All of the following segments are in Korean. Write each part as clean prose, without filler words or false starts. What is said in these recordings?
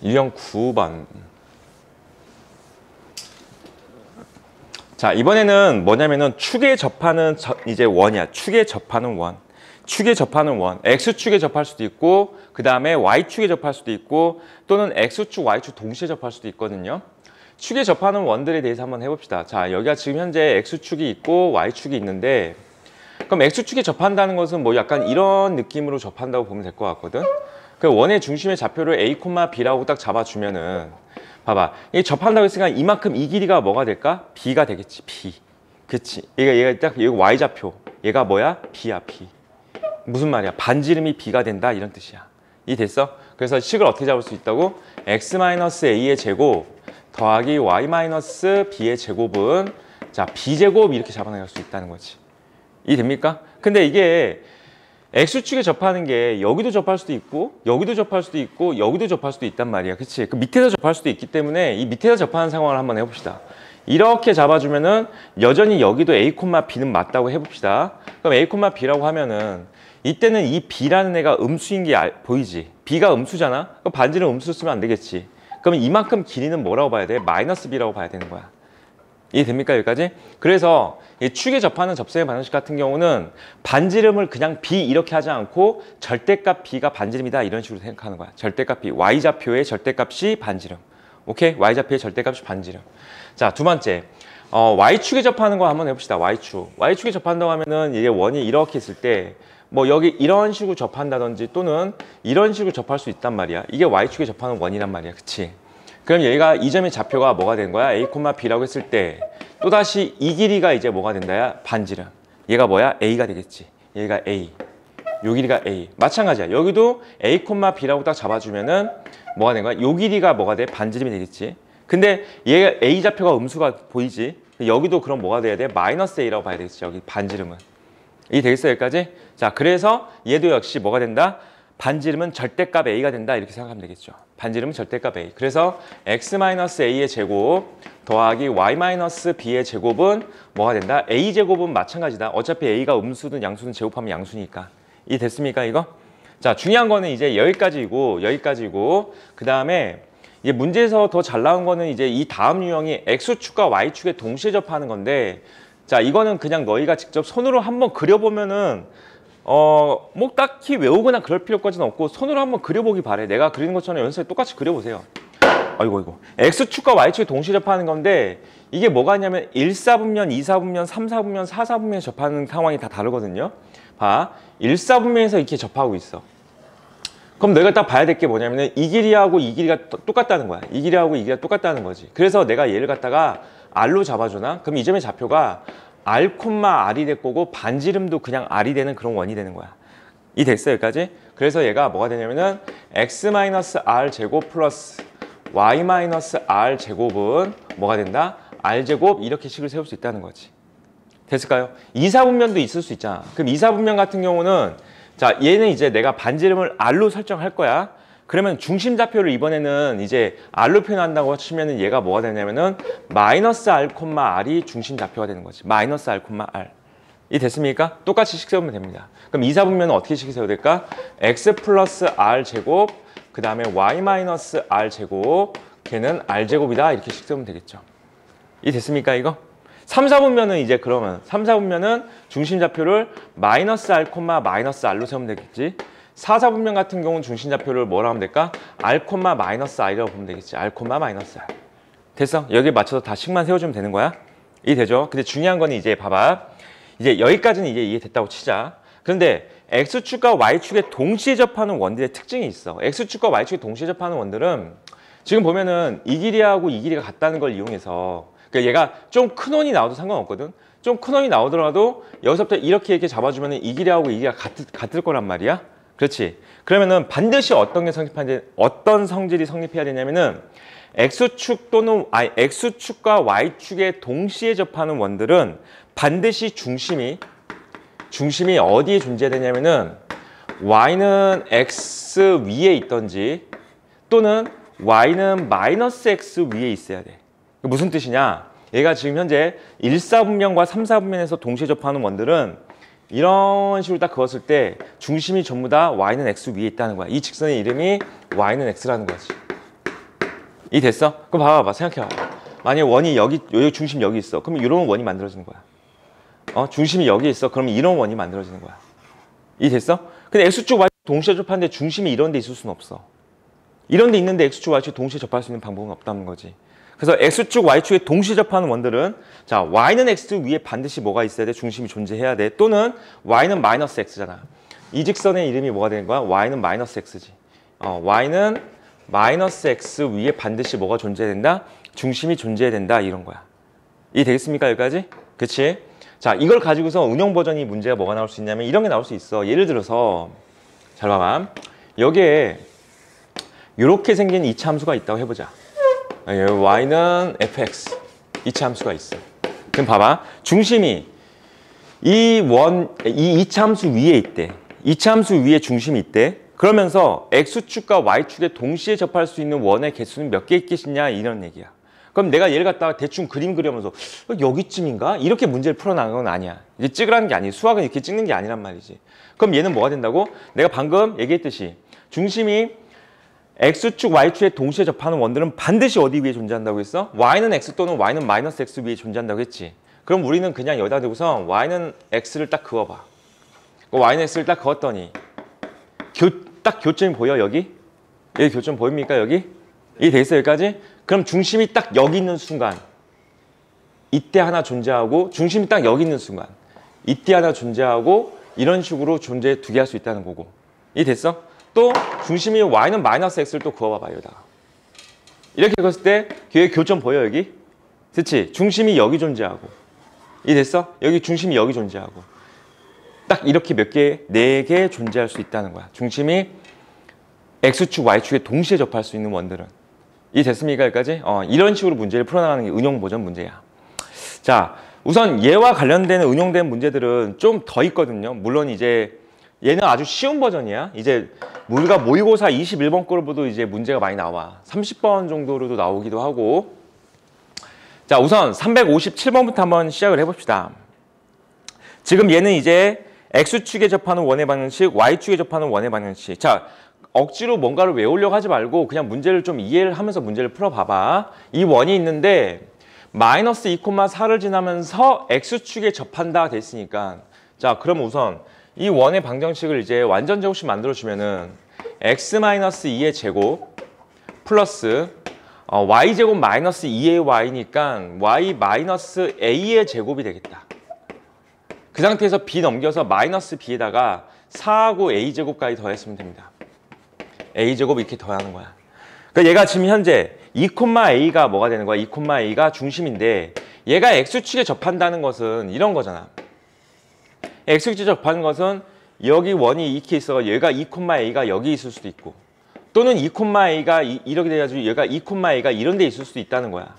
유형 9번. 자, 이번에는 뭐냐면은 축에 접하는 이제 원이야. 축에 접하는 원. 축에 접하는 원. X축에 접할 수도 있고, 그 다음에 Y축에 접할 수도 있고, 또는 X축, Y축 동시에 접할 수도 있거든요. 축에 접하는 원들에 대해서 한번 해봅시다. 자, 여기가 지금 현재 X축이 있고 Y축이 있는데, 그럼 X축에 접한다는 것은 뭐 약간 이런 느낌으로 접한다고 보면 될 것 같거든. 그 원의 중심의 좌표를 A, B라고 딱 잡아주면은, 봐봐. 이게 접한다고 했으니까 이만큼 이 길이가 뭐가 될까? B가 되겠지, B. 그치? 얘가 딱, 여기 Y좌표. 얘가 뭐야? B야, B. 무슨 말이야? 반지름이 B가 된다, 이런 뜻이야. 이해됐어? 그래서 식을 어떻게 잡을 수 있다고? X-A의 제곱 더하기 Y-B의 제곱은, 자, B제곱 이렇게 잡아내갈 수 있다는 거지. 이해됩니까? 근데 이게 X축에 접하는 게 여기도 접할 수도 있고 여기도 접할 수도 있고 여기도 접할 수도 있단 말이야. 그치? 그 밑에서 접할 수도 있기 때문에 이 밑에서 접하는 상황을 한번 해봅시다. 이렇게 잡아주면은 여전히 여기도 A, B는 맞다고 해봅시다. 그럼 A, B라고 하면은 이때는 이 B라는 애가 음수인 게 보이지? B가 음수잖아? 그럼 반지름 음수 쓰면 안 되겠지? 그러면 이만큼 길이는 뭐라고 봐야 돼? 마이너스 B라고 봐야 되는 거야. 이해됩니까? 여기까지? 그래서 이 축에 접하는 접셈의 방정식 같은 경우는 반지름을 그냥 B 이렇게 하지 않고 절대값 B가 반지름이다 이런 식으로 생각하는 거야. 절대값 B, Y좌표의 절대값이 반지름. 오케이? Y좌표의 절대값이 반지름. 자, 두 번째. Y축에 접하는 거 한번 해봅시다. Y축. Y축에 접한다고 하면은 이게 원이 이렇게 있을 때 뭐 여기 이런 식으로 접한다든지 또는 이런 식으로 접할 수 있단 말이야. 이게 Y축에 접하는 원이란 말이야. 그치? 그럼 얘가 이 점의 좌표가 뭐가 되는 거야? A, B라고 했을 때 또다시 이 길이가 이제 뭐가 된다야? 반지름. 얘가 뭐야? A가 되겠지. 얘가 A. 요 길이가 A. 마찬가지야. 여기도 A, B라고 딱 잡아주면은 뭐가 되는 거야? 요 길이가 뭐가 돼? 반지름이 되겠지. 근데 얘가 A 좌표가 음수가 보이지? 여기도 그럼 뭐가 돼야 돼? 마이너스 A라고 봐야 되겠지. 여기 반지름은. 이게 되겠어? 여기까지? 자, 그래서 얘도 역시 뭐가 된다? 반지름은 절대값 A가 된다 이렇게 생각하면 되겠죠. 반지름은 절대값 A. 그래서 X-A의 제곱 더하기 Y-B의 제곱은 뭐가 된다? A제곱은 마찬가지다. 어차피 A가 음수든 양수든 제곱하면 양수니까. 이 됐습니까 이거? 자, 중요한 거는 이제 여기까지고 그 다음에 이제 문제에서 더 잘 나온 거는 이제 이 다음 유형이 X축과 Y축에 동시에 접하는 건데, 자, 이거는 그냥 너희가 직접 손으로 한번 그려보면은 뭐 딱히 외우거나 그럴 필요까지는 없고 손으로 한번 그려보기 바래. 내가 그리는 것처럼 연습에 똑같이 그려보세요. 아이고. X축과 Y축에 동시에 접하는 건데 이게 뭐가 있냐면 1사분면, 2사분면, 3사분면, 4사분면에 접하는 상황이 다 다르거든요. 봐. 1사분면에서 이렇게 접하고 있어. 그럼 너희가 딱 봐야 될 게 뭐냐면 이 길이하고 이 길이가 똑같다는 거야. 이 길이하고 이 길이가 똑같다는 거지. 그래서 내가 얘를 갖다가 R로 잡아주나? 그럼 이 점의 좌표가 R, R이 될 거고 반지름도 그냥 R이 되는 그런 원이 되는 거야. 이 됐어 여기까지? 그래서 얘가 뭐가 되냐면은 X-R 제곱 플러스 Y-R 제곱은 뭐가 된다? R제곱 이렇게 식을 세울 수 있다는 거지. 됐을까요? 이사분면도 있을 수 있잖아. 그럼 이사분면 같은 경우는 자, 얘는 이제 내가 반지름을 R로 설정할 거야. 그러면 중심 좌표를 이번에는 이제 R로 표현한다고 치면은 얘가 뭐가 되냐면은 마이너스 R, R이 중심 좌표가 되는 거지. 마이너스 R, R. 이 됐습니까? 똑같이 식 세우면 됩니다. 그럼 이사분면은 어떻게 식 세워야 될까? X 플러스 R 제곱, 그 다음에 Y 마이너스 R 제곱, 걔는 R 제곱이다. 이렇게 식 세우면 되겠죠. 이 됐습니까, 이거? 3, 4분면은 이제 그러면 3, 4분면은 중심 좌표를 마이너스 R, 마이너스 R로 세우면 되겠지. 4, 4분면 같은 경우는 중심 좌표를 뭐라 하면 될까? R, 마이너스 R이라고 보면 되겠지. R, 마이너스 R. 됐어? 여기에 맞춰서 다 식만 세워주면 되는 거야. 이해되죠? 근데 중요한 건 이제 봐봐. 이제 여기까지는 이제 이해됐다고 치자. 그런데 X축과 Y축에 동시에 접하는 원들의 특징이 있어. X축과 Y축에 동시에 접하는 원들은 지금 보면은 이 길이하고 이 길이가 같다는 걸 이용해서 그러니까 얘가 좀 큰 원이 나와도 상관없거든. 좀 큰 원이 나오더라도 여기서부터 이렇게 잡아주면 이 길이하고 이 길이가 같을 거란 말이야. 그렇지. 그러면은 반드시 어떤 성질이 성립해야 되냐면은 X축과 Y축에 동시에 접하는 원들은 반드시 중심이 어디에 존재되냐면은 Y는 X 위에 있던지 또는 Y는 마이너스 X 위에 있어야 돼. 무슨 뜻이냐? 얘가 지금 현재 1사분면과 3사분면에서 동시에 접하는 원들은 이런 식으로 딱 그었을 때 중심이 전부 다 Y는 X 위에 있다는 거야. 이 직선의 이름이 Y는 X라는 거지. 이 됐어? 그럼 봐봐, 생각해봐. 만약에 원이 여기 중심 여기 있어. 그럼 이런 원이 만들어지는 거야. 중심이 여기 있어. 그럼 이런 원이 만들어지는 거야. 이 됐어? 근데 X축, Y축 동시에 접하는데 중심이 이런 데 있을 수는 없어. 이런 데 있는데 X축, Y축 동시에 접할 수 있는 방법은 없다는 거지. 그래서 X축, Y축에 동시에 접하는 원들은 자, Y는 X 위에 반드시 뭐가 있어야 돼? 중심이 존재해야 돼. 또는 Y는 마이너스 X잖아. 이 직선의 이름이 뭐가 되는 거야? Y는 마이너스 X지. Y는 마이너스 X 위에 반드시 뭐가 존재해야 된다? 중심이 존재해야 된다. 이런 거야. 이해 되겠습니까? 여기까지? 그치? 자, 이걸 가지고서 응용 버전이 문제가 뭐가 나올 수 있냐면 이런 게 나올 수 있어. 예를 들어서 잘 봐봐. 여기에 이렇게 생긴 이차 함수가 있다고 해보자. Y는 fx 이차 함수가 있어. 그럼 봐봐. 중심이 이 이차 함수 위에 있대. 이차 함수 위에 중심이 있대. 그러면서 X축과 Y축에 동시에 접할 수 있는 원의 개수는 몇 개 있겠냐 이런 얘기야. 그럼 내가 얘를 갖다가 대충 그림 그려면서 여기쯤인가? 이렇게 문제를 풀어나가는 건 아니야. 이게 찍으라는 게 아니야. 수학은 이렇게 찍는 게 아니란 말이지. 그럼 얘는 뭐가 된다고? 내가 방금 얘기했듯이 중심이 X축, Y축에 동시에 접하는 원들은 반드시 어디 위에 존재한다고 했어? Y는 X 또는 Y는 마이너스 X 위에 존재한다고 했지. 그럼 우리는 그냥 여기다 두고서 Y는 X를 딱 그어봐. Y는 X를 딱 그었더니 딱 교점이 보여 여기? 여기 교점 보입니까 여기? 이게 돼 있어 여기까지? 그럼 중심이 딱 여기 있는 순간 이때 하나 존재하고 중심이 딱 여기 있는 순간 이때 하나 존재하고 이런 식으로 존재 두 개 할 수 있다는 거고. 이해 됐어? 또 중심이 Y는 마이너스 X를 또 그어봐봐 여기다가. 이렇게 그었을 때 뒤에 교점 보여 여기? 그치? 중심이 여기 존재하고 이해 됐어? 여기 중심이 여기 존재하고 딱 이렇게 몇 개? 4개 존재할 수 있다는 거야. 중심이 X축, Y축에 동시에 접할 수 있는 원들은. 이해 됐습니까? 여기까지? 이런 식으로 문제를 풀어나가는 게 응용 버전 문제야. 자, 우선 얘와 관련되는 응용된 문제들은 좀 더 있거든요. 물론 이제 얘는 아주 쉬운 버전이야. 이제 우리가 모의고사 21번 거로 보도 이제 문제가 많이 나와. 30번 정도로도 나오기도 하고. 자, 우선 357번부터 한번 시작을 해봅시다. 지금 얘는 이제 X축에 접하는 원의 방정식, Y축에 접하는 원의 방정식. 자, 억지로 뭔가를 외우려고 하지 말고 그냥 문제를 좀 이해를 하면서 문제를 풀어봐봐. 이 원이 있는데 마이너스 2,4를 지나면서 X축에 접한다 됐으니까 자, 그럼 우선 이 원의 방정식을 이제 완전 제곱식 만들어주면은 X-2의 제곱 플러스 Y제곱 마이너스 2의 Y니까 Y-A의 제곱이 되겠다. 그 상태에서 B 넘겨서 마이너스 B에다가 4하고 A제곱까지 더했으면 됩니다. A제곱 이렇게 더하는 거야. 그러니까 얘가 지금 현재 2,A가 뭐가 되는 거야? 2,A가 중심인데 얘가 X축에 접한다는 것은 이런 거잖아. X축에 접하는 것은 여기 원이 이렇게 있어 얘가 2,A가 여기 있을 수도 있고 또는 2,A가 이렇게 돼가지고 얘가 2,A가 이런 데 있을 수도 있다는 거야.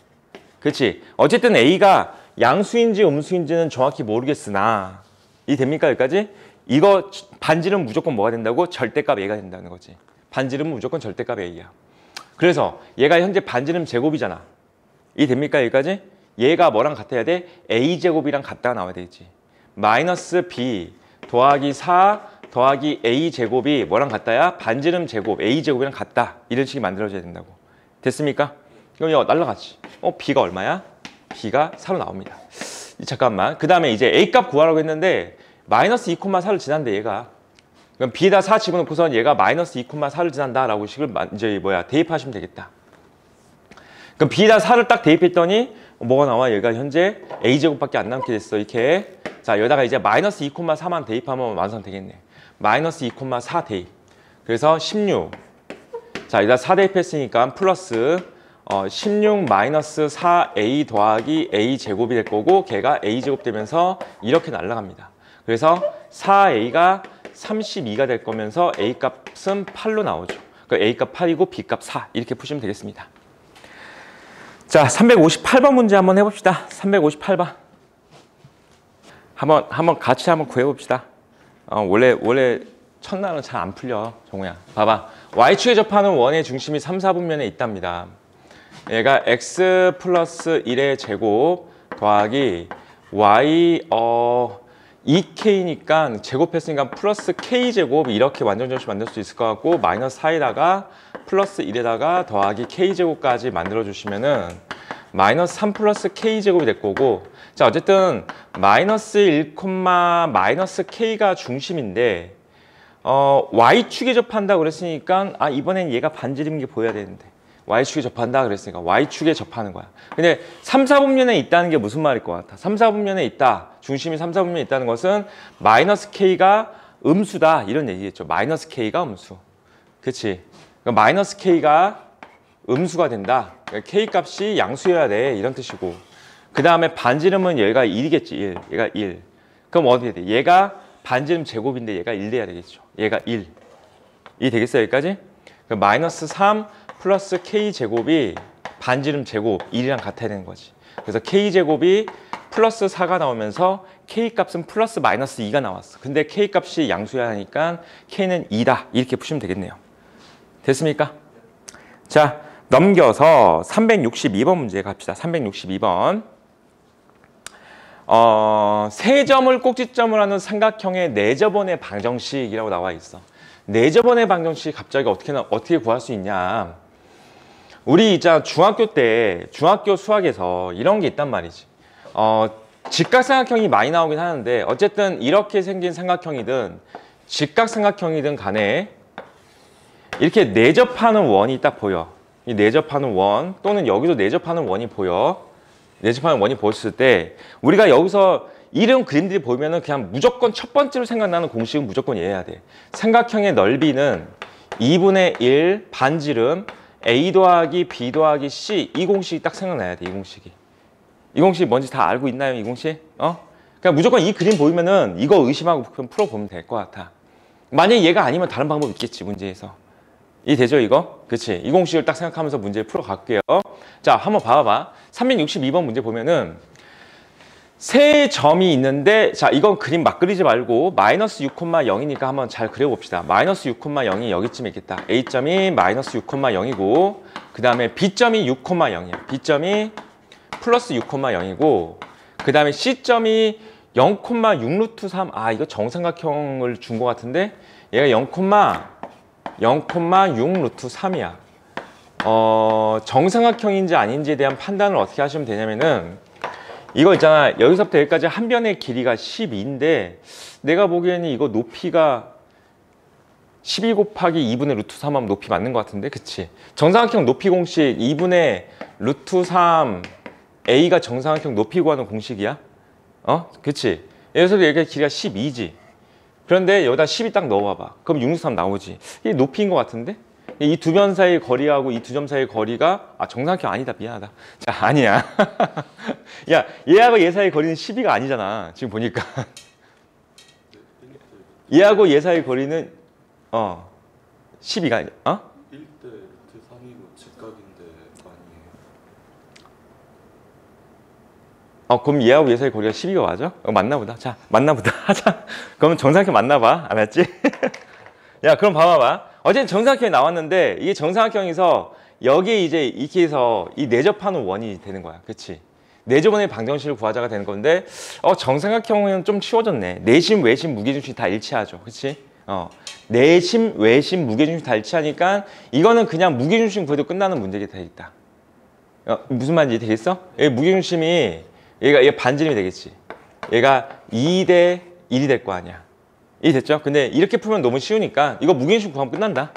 그렇지? 어쨌든 A가 양수인지 음수인지는 정확히 모르겠으나 이 됩니까 여기까지? 이거 반지름 무조건 뭐가 된다고? 절대값 A가 된다는 거지. 반지름은 무조건 절대값 A야. 그래서 얘가 현재 반지름 제곱이잖아. 이 됩니까 여기까지? 얘가 뭐랑 같아야 돼? A제곱이랑 같다 나와야 되지. 마이너스 B 더하기 4 더하기 A제곱이 뭐랑 같다야? 반지름 제곱 A제곱이랑 같다. 이런 식이 만들어져야 된다고. 됐습니까? 그럼 이거 날라갔지. B가 얼마야? B가 4로 나옵니다. 잠깐만. 그 다음에 이제 A값 구하라고 했는데 마이너스 2,4를 지난데 얘가. 그럼 B에다 4 집어넣고선 얘가 마이너스 2,4를 지난다라고 식을 이제 대입하시면 되겠다. 그럼 B에다 4를 딱 대입했더니 뭐가 나와? 얘가 현재 A제곱밖에 안 남게 됐어. 이렇게. 자, 여기다가 이제 마이너스 2,4만 대입하면 완성되겠네. 마이너스 2,4 대입. 그래서 16. 자, 여기다 4 대입했으니까 플러스 16 마이너스 4A 더하기 A제곱이 될 거고 걔가 A제곱 되면서 이렇게 날아갑니다. 그래서 4A가 32가 될 거면서 A값은 8로 나오죠. 그러니까 A값 8이고 B값 4 이렇게 푸시면 되겠습니다. 자, 358번 문제 한번 해봅시다. 358번. 한번 같이 한번 구해봅시다. 원래 첫날은 잘 안 풀려, 정우야. 봐봐. Y축에 접하는 원의 중심이 3, 4분면에 있답니다. 얘가 X 플러스 1의 제곱 더하기 Y 2k니까 제곱했으니까 플러스 k제곱 이렇게 완전정식 만들 수 있을 것 같고 마이너스 4에다가 플러스 1에다가 더하기 k제곱까지 만들어 주시면은 마이너스 3 플러스 k제곱이 될 거고 자 어쨌든 마이너스 1, 마이너스 k가 중심인데 y축에 접한다 그랬으니까 아 이번엔 얘가 반지름인 게 보여야 되는데 y축에 접한다 그랬으니까 y축에 접하는 거야. 근데 3, 4분면에 있다는 게 무슨 말일 것 같아? 3, 4분면에 있다. 중심이 3, 4분면에 있다는 것은 마이너스 k가 음수다 이런 얘기겠죠. 마이너스 k가 음수. 그치? 그러니까 마이너스 k가 음수가 된다. 그러니까 k 값이 양수여야 돼 이런 뜻이고 그 다음에 반지름은 얘가 1이겠지. 1. 얘가 1. 그럼 어떻게 돼? 얘가 반지름 제곱인데 얘가 1 돼야 되겠죠. 얘가 1. 이 되겠어요 여기까지? 그럼 마이너스 3 플러스 k제곱이 반지름 제곱 1이랑 같아야 되는 거지. 그래서 k제곱이 플러스 4가 나오면서 k값은 플러스 마이너스 2가 나왔어. 근데 k값이 양수여야 하니까 k는 2다. 이렇게 푸시면 되겠네요. 됐습니까? 자, 넘겨서 362번 문제 갑시다. 362번. 세 점을 꼭지점을 하는 삼각형의 네저번의 방정식이라고 나와 있어. 네저번의 방정식 갑자기 어떻게 구할 수 있냐? 우리 있잖아 중학교 때 중학교 수학에서 이런 게 있단 말이지. 직각삼각형이 많이 나오긴 하는데 어쨌든 이렇게 생긴 삼각형이든 직각삼각형이든 간에 이렇게 내접하는 원이 딱 보여. 이 내접하는 원 또는 여기도 내접하는 원이 보여. 내접하는 원이 보였을 때 우리가 여기서 이런 그림들이 보이면은 그냥 무조건 첫 번째로 생각나는 공식은 무조건 이해해야 돼. 삼각형의 넓이는 2분의 1 반지름 A 더하기 B 더하기 C 이 공식이 딱 생각나야 돼. 이 공식이. 이 공식이 뭔지 다 알고 있나요? 이 공식? 그냥 무조건 이 그림 보이면은 이거 의심하고 풀어보면 될 것 같아. 만약에 얘가 아니면 다른 방법 있겠지 문제에서. 이해되죠 이거? 그치? 이 공식을 딱 생각하면서 문제 풀어갈게요. 자 한번 봐봐. 362번 문제 보면은 세 점이 있는데 자 이건 그림 막 그리지 말고 마이너스 6,0이니까 한번 잘 그려봅시다. 마이너스 6,0이 여기쯤에 있겠다. A점이 마이너스 6,0이고 그 다음에 B점이 6,0이야. B점이 플러스 6,0이고 그 다음에 C점이 0,6 루트 3. 아 이거 정삼각형을 준 것 같은데 얘가 0,6 루트 3이야. 정삼각형인지 아닌지에 대한 판단을 어떻게 하시면 되냐면은 이거 있잖아 여기서부터 여기까지 한 변의 길이가 12인데 내가 보기에는 이거 높이가 12 곱하기 2분의 루트 3 하면 높이 맞는 것 같은데 그치? 정삼각형 높이 공식 2분의 루트 3 A가 정삼각형 높이 구하는 공식이야. 그치? 여기서 여기까지 길이가 12지. 그런데 여기다 10이 딱 넣어봐봐. 그럼 6, 3 나오지. 이게 높이인 것 같은데? 이 두 변 사이의 거리하고 이 두 점 사이의 거리가 정삼각형 아니다. 미안하다. 자 아니야. 야 얘하고 얘 사이의 거리는 12가 아니잖아. 지금 보니까. 얘하고 얘 사이의 거리는 12가 아니야. 1대 루트 3이고 직각인데 아니에요. 그럼 얘하고 얘 사이의 거리가 12가 맞아? 맞나 보다. 자 맞나 보다. 하자. 그러면 정삼각형 맞나 봐. 알았지? 야 그럼 봐봐봐. 어쨌든 정삼각형이 나왔는데 이게 정삼각형에서 여기에 이제 이렇게 해서 이 내접하는 원이 되는 거야. 그치? 내접원의 방정식을 구하자가 되는 건데 정삼각형은 좀 쉬워졌네. 내심, 외심, 무게중심 다 일치하죠. 그치? 내심, 외심, 무게중심 다 일치하니까 이거는 그냥 무게중심 구해도 끝나는 문제가 되겠다. 무슨 말인지 되겠어? 여기 무게중심이 얘가 반지름이 되겠지. 얘가 2대 1이 될 거 아니야. 이 됐죠? 근데 이렇게 풀면 너무 쉬우니까 이거 무게중심 구하면 끝난다.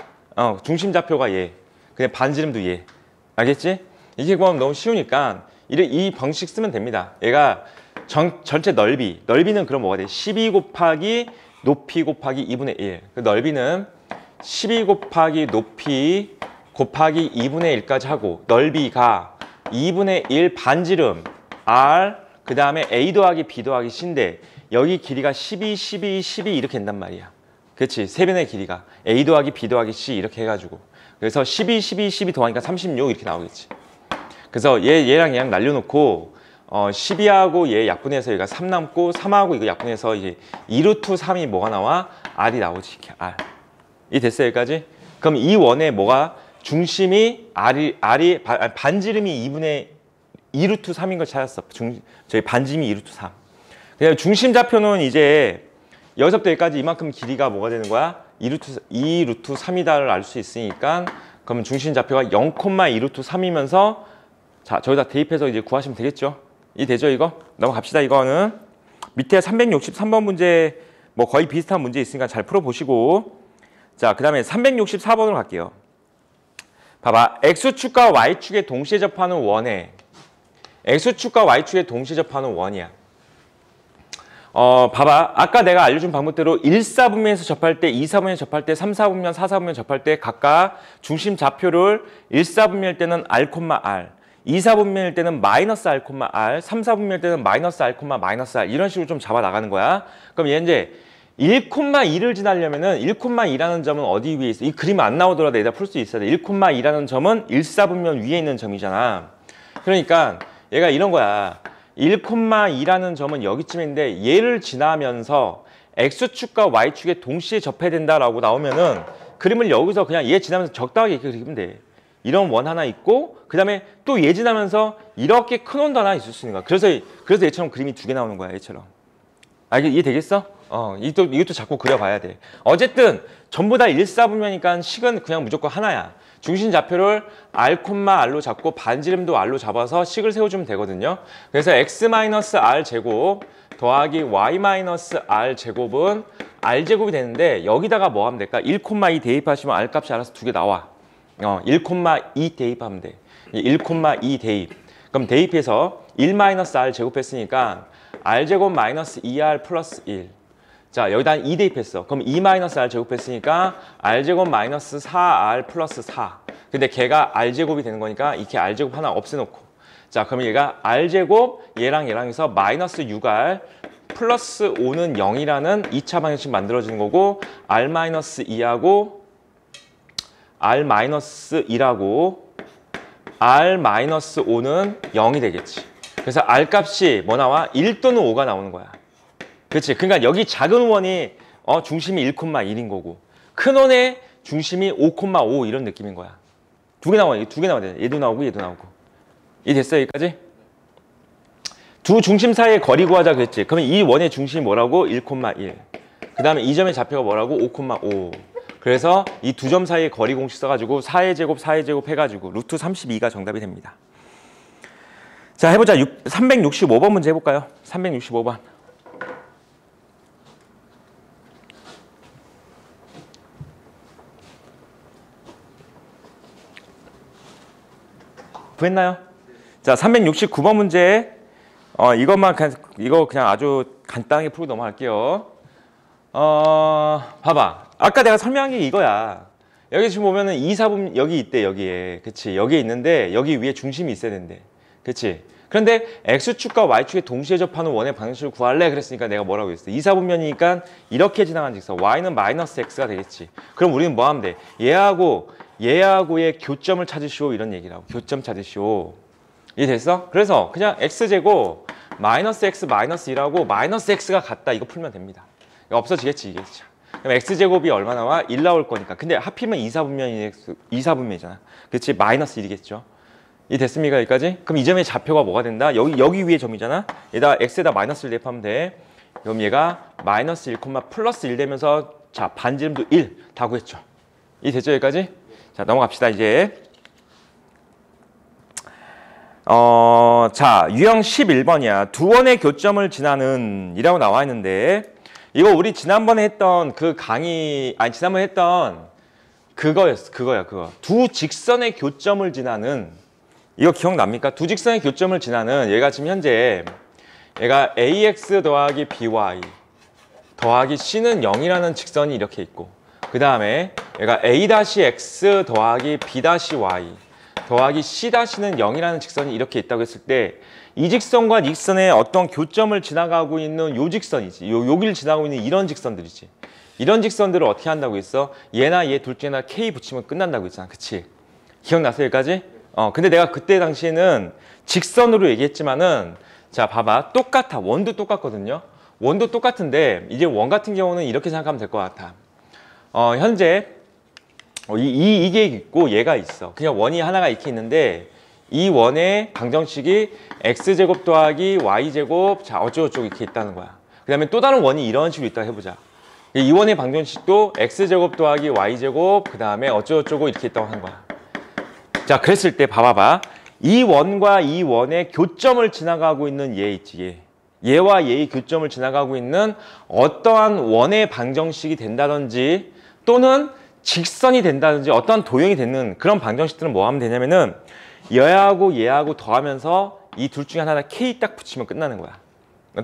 중심 좌표가 얘. 근데 반지름도 얘. 알겠지? 이렇게 구하면 너무 쉬우니까 이 방식 쓰면 됩니다. 얘가 전체 넓이는 그럼 뭐가 돼? 12 곱하기 높이 곱하기 2분의 1. 그 넓이는 12 곱하기 높이 곱하기 2분의 1까지 하고 넓이가 2분의 1 반지름 R 그 다음에 A 더하기 B 더하기 C인데 여기 길이가 12, 12, 12 이렇게 된단 말이야. 그렇지? 세 변의 길이가 A 더하기 B 더하기 C 이렇게 해가지고 그래서 12, 12, 12 더하니까 36 이렇게 나오겠지. 그래서 얘랑 날려놓고 12하고 얘 약분해서 얘가 3 남고 3하고 이거 약분해서 이제 2루트 3이 뭐가 나와? R이 나오지. R. 이 됐어요 여기까지? 그럼 이 원에 뭐가? 중심이 R이 반지름이 2분의 2루트 3인 걸 찾았어. 저희 반지름이 2루트 3. 그다음에 중심 좌표는 이제 여기서부터 여기까지 이만큼 길이가 뭐가 되는 거야? 2 루트 3이다를 알 수 있으니까 그러면 중심 좌표가 0,2 루트 3이면서 자 저기다 대입해서 이제 구하시면 되겠죠? 이 되죠 이거? 넘어갑시다. 이거는 밑에 363번 문제 뭐 거의 비슷한 문제 있으니까 잘 풀어보시고 자 그 다음에 364번으로 갈게요. 봐봐 X축과 Y축에 동시에 접하는 원에 X축과 Y축에 동시에 접하는 원이야. 봐봐 아까 내가 알려준 방법대로 1사분면에서 접할 때 2사분면에서 접할 때 3사분면 4사분면 접할 때 각각 중심 좌표를 1사분면일 때는 R,R 2사분면일 때는 마이너스 R, R 3사분면일 때는 마이너스 R, 마이너스 R 이런 식으로 좀 잡아 나가는 거야. 그럼 얘 이제 1,2를 지나려면은 1,2라는 점은 어디 위에 있어? 이 그림 안 나오더라도 얘가 풀 수 있어야 돼. 1,2라는 점은 1사분면 위에 있는 점이잖아. 그러니까 얘가 이런 거야. 1,2라는 점은 여기쯤인데 얘를 지나면서 X축과 Y축에 동시에 접해야 된다라고 나오면은 그림을 여기서 그냥 얘 지나면서 적당하게 이렇게 그리면 돼. 이런 원 하나 있고 그 다음에 또 얘 지나면서 이렇게 큰 원도 하나 있을 수 있는 거야. 그래서 얘처럼 그림이 두 개 나오는 거야. 얘처럼. 아 이게 이해 되겠어? 이것도 자꾸 그려봐야 돼. 어쨌든 전부 다 1사분면이니까 식은 그냥 무조건 하나야. 중심 좌표를 R,R로 잡고 반지름도 R로 잡아서 식을 세워주면 되거든요. 그래서 X-R 제곱 더하기 Y-R 제곱은 R 제곱이 되는데 여기다가 뭐 하면 될까? 1,2 대입하시면 R 값이 알아서 두 개 나와. 1,2 대입하면 돼. 1,2 대입. 그럼 대입해서 1-R 제곱했으니까 R 제곱 마이너스 2R 플러스 1. 자 여기다 2 대입했어. 그럼 2-R 제곱했으니까 R 제곱 마이너스 4R 플러스 4. 근데 걔가 R 제곱이 되는 거니까 이렇게 R 제곱 하나 없애놓고 자 그럼 얘가 R 제곱 얘랑 해서 마이너스 6R 플러스 5는 0이라는 2차 방정식 만들어지는 거고 R 마이너스 2하고 R 마이너스 1하고 R 마이너스 5는 0이 되겠지. 그래서 R 값이 뭐 나와? 1 또는 5가 나오는 거야. 그렇지. 그러니까 여기 작은 원이 중심이 1,1인 거고 큰 원의 중심이 5,5 이런 느낌인 거야. 두 개 나와야 돼. 얘도 나오고 얘도 나오고. 이 됐어 여기까지? 두 중심 사이의 거리 구하자 그랬지. 그러면 이 원의 중심이 뭐라고? 1,1. 그 다음에 이 점의 좌표가 뭐라고? 5,5. 그래서 이 두 점 사이의 거리 공식 써가지고 4의 제곱 해가지고 루트 32가 정답이 됩니다. 자 해보자. 365번 문제 해볼까요? 365번. 구했나요? 자 369번 문제 이거 그냥 아주 간단하게 풀고 넘어갈게요. 봐봐 아까 내가 설명한 게 이거야. 여기 지금 보면은 2, 4분 여기 있대. 여기에 그치 여기에 있는데 여기 위에 중심이 있어야 된대. 그치 그런데 X축과 Y축에 동시에 접하는 원의 방정식을 구할래 그랬으니까 내가 뭐라고 했어? 2, 4분면이니까 이렇게 지나간 직선 Y는 마이너스 X가 되겠지. 그럼 우리는 뭐 하면 돼? 얘하고의 교점을 찾으시오 이런 얘기라고. 교점 찾으시오. 이해됐어? 그래서 그냥 X제곱 마이너스 X 마이너스 1하고 마이너스 X가 같다 이거 풀면 됩니다. 없어지겠지 이게. 그럼 X제곱이 얼마 나와? 1 나올 거니까. 근데 하필이면 2, 4분면이잖아. 그렇지? 마이너스 1이겠죠. 이 됐습니까 여기까지? 그럼 이 점의 좌표가 뭐가 된다? 여기 위에 점이잖아. 얘다 X에다 마이너스 1 대입하면 돼. 그럼 얘가 마이너스 1, 플러스 1 되면서 자 반지름도 1 다 구했죠. 이 됐죠 여기까지? 자 넘어갑시다 이제. 자 유형 11번이야. 두 원의 교점을 지나는 이라고 나와 있는데 이거 우리 지난번에 했던 그 강의 지난번에 했던 그거야 그거. 두 직선의 교점을 지나는 이거 기억납니까? 두 직선의 교점을 지나는 얘가 지금 현재 얘가 AX 더하기 BY 더하기 C는 0이라는 직선이 이렇게 있고 그 다음에 얘가 A-X 더하기 B-Y 더하기 C-는 0이라는 직선이 이렇게 있다고 했을 때 이 직선과 이 직선의 어떤 교점을 지나가고 있는 요 직선이지. 여기를 지나고 있는 이런 직선들이지. 이런 직선들을 어떻게 한다고 했어? 얘나 얘 둘 중에나 K 붙이면 끝난다고 했잖아. 그치? 기억났어 여기까지? 근데 내가 그때 당시에는 직선으로 얘기했지만은 자 봐봐 똑같아. 원도 똑같거든요. 원도 똑같은데 이제 원 같은 경우는 이렇게 생각하면 될 것 같아. 현재 이게 있고 얘가 있어. 그냥 원이 하나가 이렇게 있는데 이 원의 방정식이 x제곱 더하기 y제곱 자 어쩌고저쩌고 이렇게 있다는 거야. 그 다음에 또 다른 원이 이런 식으로 있다고 해보자. 이 원의 방정식도 x제곱 더하기 y제곱 그 다음에 어쩌고저쩌고 이렇게 있다고 하는 거야. 자 그랬을 때 봐봐봐. 이 원과 이 원의 교점을 지나가고 있는 얘 있지. 얘와 얘의 교점을 지나가고 있는 어떠한 원의 방정식이 된다든지 또는 직선이 된다든지 어떠한 도형이 되는 그런 방정식들은 뭐 하면 되냐면은 얘하고 얘하고 더하면서 이 둘 중에 하나 k 딱 붙이면 끝나는 거야.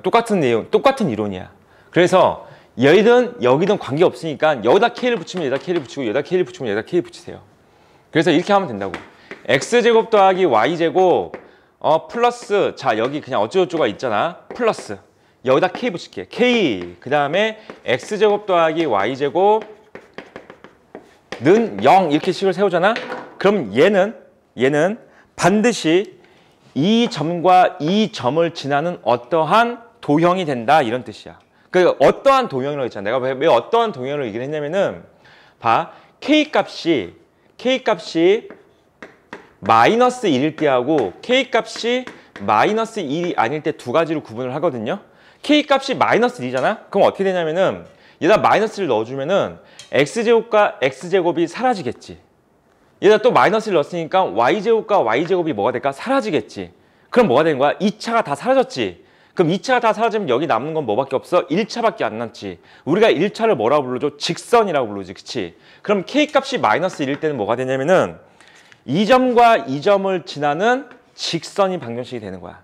똑같은 내용, 똑같은 이론이야. 그래서 여기든 여기든 관계없으니까 여기다 k를 붙이면 여기다 k를 붙이고 여기다 k를 붙이면 여기다 k 붙이세요. 그래서 이렇게 하면 된다고. x제곱 더하기 y제곱 플러스 자 여기 그냥 어쩌고저쩌고가 있잖아. 플러스 여기다 k 붙일게. k 그 다음에 x제곱 더하기 y제곱 는 0 이렇게 식을 세우잖아. 그럼 얘는 반드시 이 점과 이 점을 지나는 어떠한 도형이 된다 이런 뜻이야. 그러니까 어떠한 도형이라고 했잖아. 내가 왜 어떠한 도형을 얘기를 했냐면은 봐. K값이 마이너스 1일 때하고 K값이 마이너스 1이 아닐 때 두 가지로 구분을 하거든요. K값이 마이너스 1이잖아. 그럼 어떻게 되냐면은 얘다 마이너스를 넣어주면은 x제곱과 x제곱이 사라지겠지. 얘다 또 마이너스를 넣었으니까 y제곱과 y제곱이 뭐가 될까? 사라지겠지. 그럼 뭐가 되는 거야? 2차가 다 사라졌지. 그럼 2차가 다 사라지면 여기 남는 건 뭐밖에 없어? 1차밖에 안 남지. 우리가 1차를 뭐라고 불러줘? 직선이라고 불러지. 그치? 그럼 K값이 마이너스 1일 때는 뭐가 되냐면은 이 점과 이 점을 지나는 직선이 방정식이 되는 거야.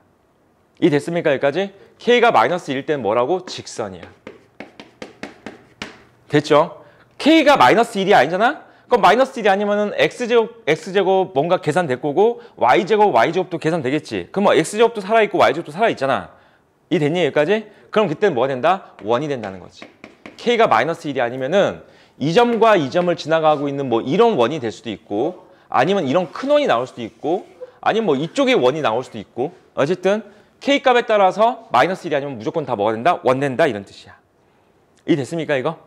이 됐습니까? 여기까지? K가 마이너스 1일 때는 뭐라고? 직선이야. 됐죠? K가 마이너스 1이 아니잖아? 그럼 마이너스 1이 아니면은 x제곱 뭔가 계산될 거고 y제곱도 계산되겠지. 그럼 뭐 x제곱도 살아있고 y제곱도 살아있잖아. 이 됐니 여기까지? 그럼 그때는 뭐가 된다? 원이 된다는 거지. K가 마이너스 1이 아니면은 이 점과 이 점을 지나가고 있는 뭐 이런 원이 될 수도 있고 아니면 이런 큰 원이 나올 수도 있고 아니면 뭐 이쪽에 원이 나올 수도 있고 어쨌든 K값에 따라서 마이너스 1이 아니면 무조건 다 뭐가 된다? 원 된다 이런 뜻이야. 이 됐습니까 이거?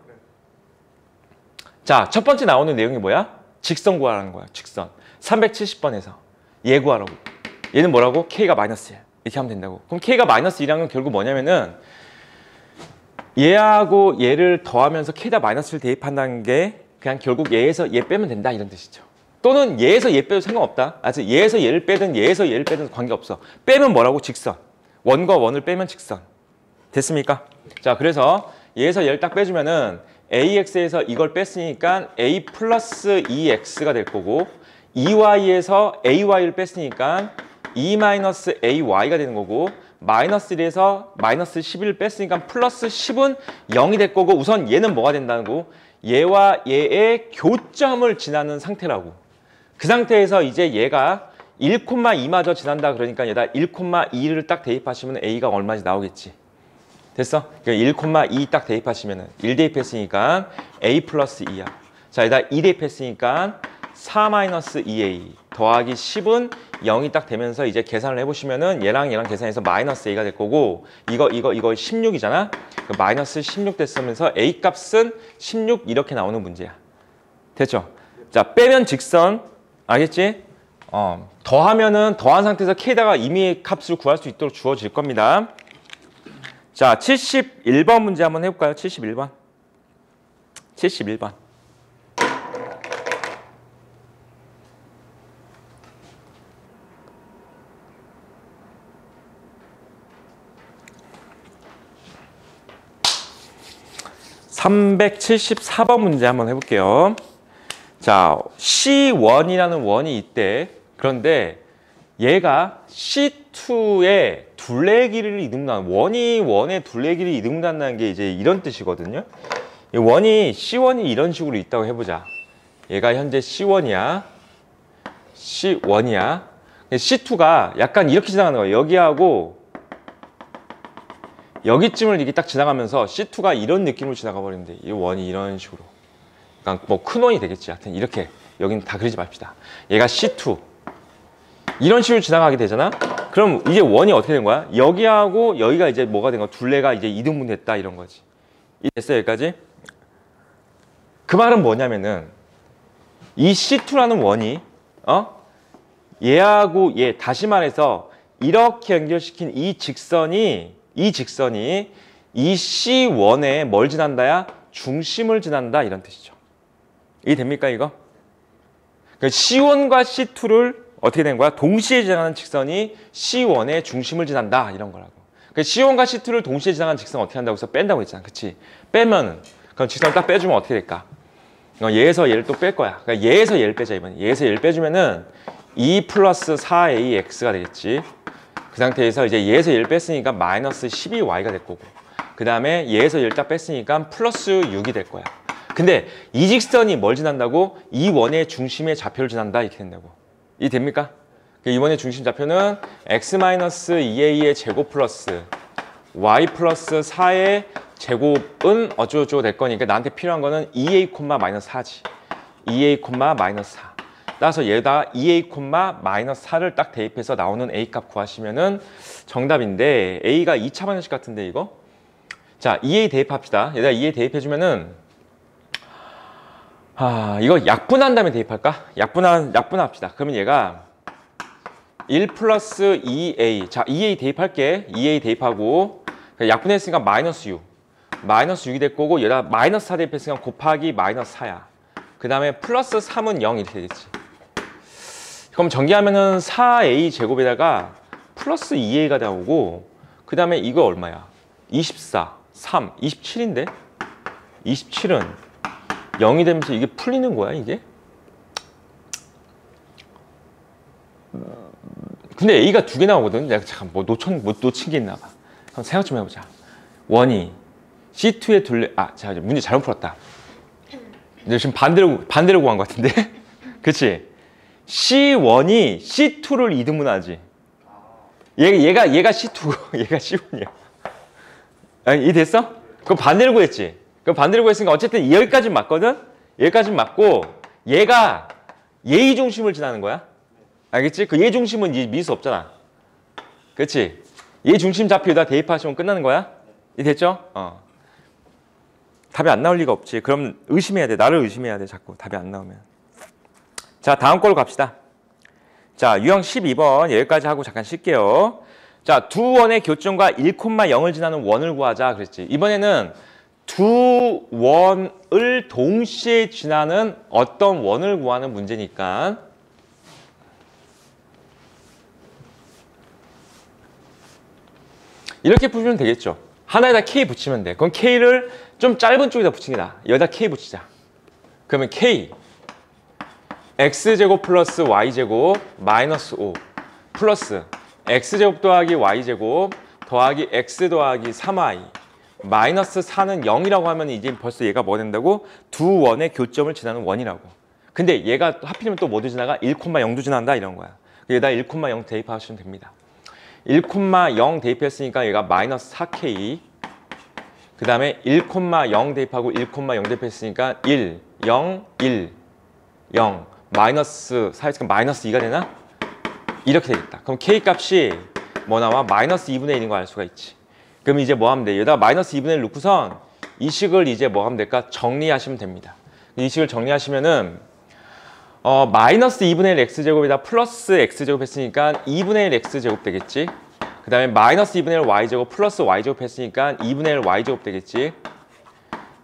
자, 첫 번째 나오는 내용이 뭐야? 직선 구하라는 거야. 직선. 370번에서 얘 구하라고. 얘는 뭐라고? K가 마이너스 1. 이렇게 하면 된다고. 그럼 K가 마이너스 1이라는 건 결국 뭐냐면은 얘하고 얘를 더하면서 K에다 마이너스를 대입한다는 게 그냥 결국 얘에서 얘 빼면 된다 이런 뜻이죠. 또는 얘에서 얘 빼도 상관없다. 아직 얘에서 얘를 빼든 얘에서 얘를 빼든 관계없어. 빼면 뭐라고? 직선. 원과 원을 빼면 직선. 됐습니까? 자, 그래서 얘에서 얘를 딱 빼주면은 AX에서 이걸 뺐으니까 A 플러스 2X가 될 거고 2Y에서 AY를 뺐으니까 2 마이너스 AY가 되는 거고 마이너스 1에서 마이너스 11을 뺐으니까 플러스 10은 0이 될 거고 우선 얘는 뭐가 된다는 거고 얘와 얘의 교점을 지나는 상태라고. 그 상태에서 이제 얘가 1,2마저 지난다 그러니까 얘다 1,2를 딱 대입하시면 A가 얼마인지 나오겠지. 됐어? 1,2 딱 대입하시면은 1 대입했으니까 A 플러스 2야. 자, 여기다 2 대입했으니까 4 마이너스 2A 더하기 10은 0이 딱 되면서 이제 계산을 해보시면은 얘랑 계산해서 마이너스 A가 될 거고 이거 16이잖아? 마이너스 16 됐으면서 A 값은 16 이렇게 나오는 문제야. 됐죠? 자, 빼면 직선. 알겠지? 더하면은 더한 상태에서 K에다가 임의의 값을 구할 수 있도록 주어질 겁니다. 자, 71번 문제 한번 해볼까요? 71번. 71번. (374번) 문제 한번 해볼게요. 자, C1이라는 원이 있대. 그런데 얘가 C2의 둘레길이를 이등분하는 원의 둘레길을 이등분한다는 게 이제 이런 뜻이거든요. 이 원이 C1이 이런 식으로 있다고 해보자. 얘가 현재 C1이야. C2가 약간 이렇게 지나가는 거야. 여기하고 여기쯤을 이렇게 딱 지나가면서 C2가 이런 느낌으로 지나가 버리는데 이 원이 이런 식으로. 그러니까 뭐 큰 원이 되겠지. 하여튼 이렇게 여기는 다 그리지 맙시다. 얘가 C2. 이런 식으로 지나가게 되잖아. 그럼 이제 원이 어떻게 된 거야? 여기하고 여기가 이제 뭐가 된 거야? 둘레가 이제 이등분 됐다 이런 거지. 됐어요 여기까지? 그 말은 뭐냐면은 이 C2라는 원이 얘하고 얘, 다시 말해서 이렇게 연결시킨 이 직선이 이 C1에 뭘 지난다야? 중심을 지난다 이런 뜻이죠. 이해됩니까 이거? 그러니까 C1과 C2를 어떻게 된 거야? 동시에 지나가는 직선이 C1의 중심을 지난다 이런 거라고. 그러니까 C1과 C2를 동시에 지나가는 직선 어떻게 한다고 해서 뺀다고 했잖아. 그치? 빼면은 그럼 직선 딱 빼주면 어떻게 될까? 얘에서 얘를 또 뺄 거야. 그러니까 얘에서 얘를 빼자 이번에. 얘에서 얘를 빼주면은 2 플러스 4AX가 되겠지. 그 상태에서 이제 얘에서 얘를 뺐으니까 마이너스 12Y가 될 거고, 그 다음에 얘에서 얘를 딱 뺐으니까 플러스 6이 될 거야. 근데 이 직선이 뭘 지난다고? 이 원의 중심의 좌표를 지난다 이렇게 된다고. 이 됩니까? 이 원의 중심 좌표는 x-2a의 제곱 플러스 y 플러스 4의 제곱은 어쩌고저쩌고 될 거니까 나한테 필요한 거는 2a, 4지. 2a, 4. 따라서 얘에다 2a, 4를 딱 대입해서 나오는 a 값 구하시면은 정답인데, a가 2차 방정식 같은데 이거? 자, 2a 대입합시다. 얘에다 2a 대입해주면은 이거 약분한 다음에 대입할까? 약분합시다. 그러면 얘가 1 플러스 2a. 자, 2a 대입할게. 2a 대입하고 약분했으니까 마이너스 6. 마이너스 6이 될 거고, 얘가 마이너스 4 대입했으니까 곱하기 마이너스 4야. 그 다음에 플러스 3은 0 이렇게 되겠지. 그럼 전개하면은 4a 제곱에다가 플러스 2a가 나오고, 그 다음에 이거 얼마야? 24, 3, 27인데? 27은 0이 되면서 이게 풀리는 거야, 이게? 근데 a가 두 개 나오거든. 내가 잠깐 뭐 놓친 게 있나 봐. 한번 생각 좀 해보자. 원이 C2에 둘레, 자, 문제 잘못 풀었다. 이제 지금 반대로 구한 것 같은데? 그치? C1이 C2를 이등분하지. 얘가 C2고 얘가 C1이야. 이 됐어? 그럼 반대로 구했지? 그럼 반대로 구했으니까 어쨌든 여기까지는 맞거든? 여기까지는 맞고, 얘가 얘의 중심을 지나는 거야. 알겠지? 그 얘 중심은 이제 미수 없잖아. 그렇지? 얘 중심 좌표에다 대입하시면 끝나는 거야? 이 됐죠? 답이 안 나올 리가 없지. 그럼 의심해야 돼. 나를 의심해야 돼. 자꾸 답이 안 나오면. 자, 다음 걸로 갑시다. 자, 유형 12번 여기까지 하고 잠깐 쉴게요. 자, 두 원의 교점과 1,0을 지나는 원을 구하자 그랬지. 이번에는 두 원을 동시에 지나는 어떤 원을 구하는 문제니까 이렇게 풀면 되겠죠. 하나에다 K 붙이면 돼. 그럼 K를 좀 짧은 쪽에다 붙이는 게 나아. 여기다 K 붙이자. 그러면 K X제곱 플러스 Y제곱 마이너스 5 플러스 X제곱 더하기 Y제곱 더하기 X 더하기 3Y 마이너스 4는 0이라고 하면 이제 벌써 얘가 뭐 된다고? 두 원의 교점을 지나는 원이라고. 근데 얘가 하필이면 또 뭐도 지나가? 1,0도 지난다 이런 거야. 여기다 1,0 대입하시면 됩니다. 1,0 대입했으니까 얘가 마이너스 4K, 그 다음에 1,0 대입하고 1,0 대입했으니까 1, 0, 1, 0 마이너스 4했으니까 마이너스 2가 되나? 이렇게 되겠다. 그럼 K 값이 뭐 나와? 마이너스 2분의 1인 거 알 수가 있지. 그럼 이제 뭐 하면 돼? 여기다 마이너스 2분의 1 넣고선 이 식을 이제 뭐 하면 될까? 정리하시면 됩니다. 이 식을 정리하시면은 마이너스 2분의 1 x제곱에다 플러스 x제곱 했으니까 2분의 1 x제곱 되겠지. 그 다음에 마이너스 2분의 1 y제곱 플러스 y제곱 했으니까 2분의 1 y제곱 되겠지.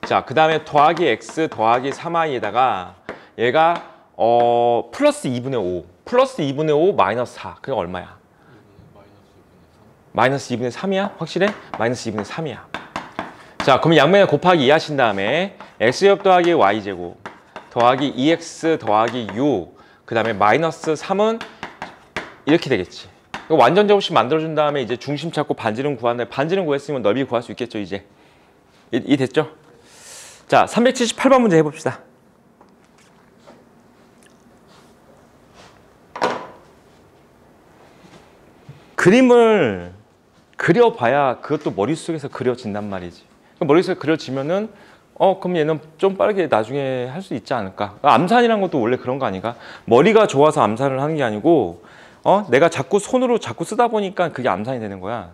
자, 그 다음에 더하기 x 더하기 3i에다가 얘가 플러스 2분의 5 플러스 2분의 5 마이너스 4 그게 얼마야? 마이너스 2분의 3이야? 확실해? 마이너스 2분의 3이야. 자, 그러면 양면에 곱하기 2 하신 다음에 x제곱 더하기 y제곱 더하기 2x 더하기 6 그 다음에 마이너스 3은 이렇게 되겠지. 완전 접시 만들어준 다음에 이제 중심 찾고 반지름 구하는데 반지름 구했으면 넓이 구할 수 있겠죠 이제. 이 됐죠? 자, 378번 문제 해봅시다. 그림을 그려봐야 그것도 머릿속에서 그려진단 말이지. 머릿속에 그려지면은 그럼 얘는 좀 빠르게 나중에 할 수 있지 않을까. 암산이란 것도 원래 그런 거 아닌가. 머리가 좋아서 암산을 하는 게 아니고 내가 자꾸 손으로 자꾸 쓰다 보니까 그게 암산이 되는 거야.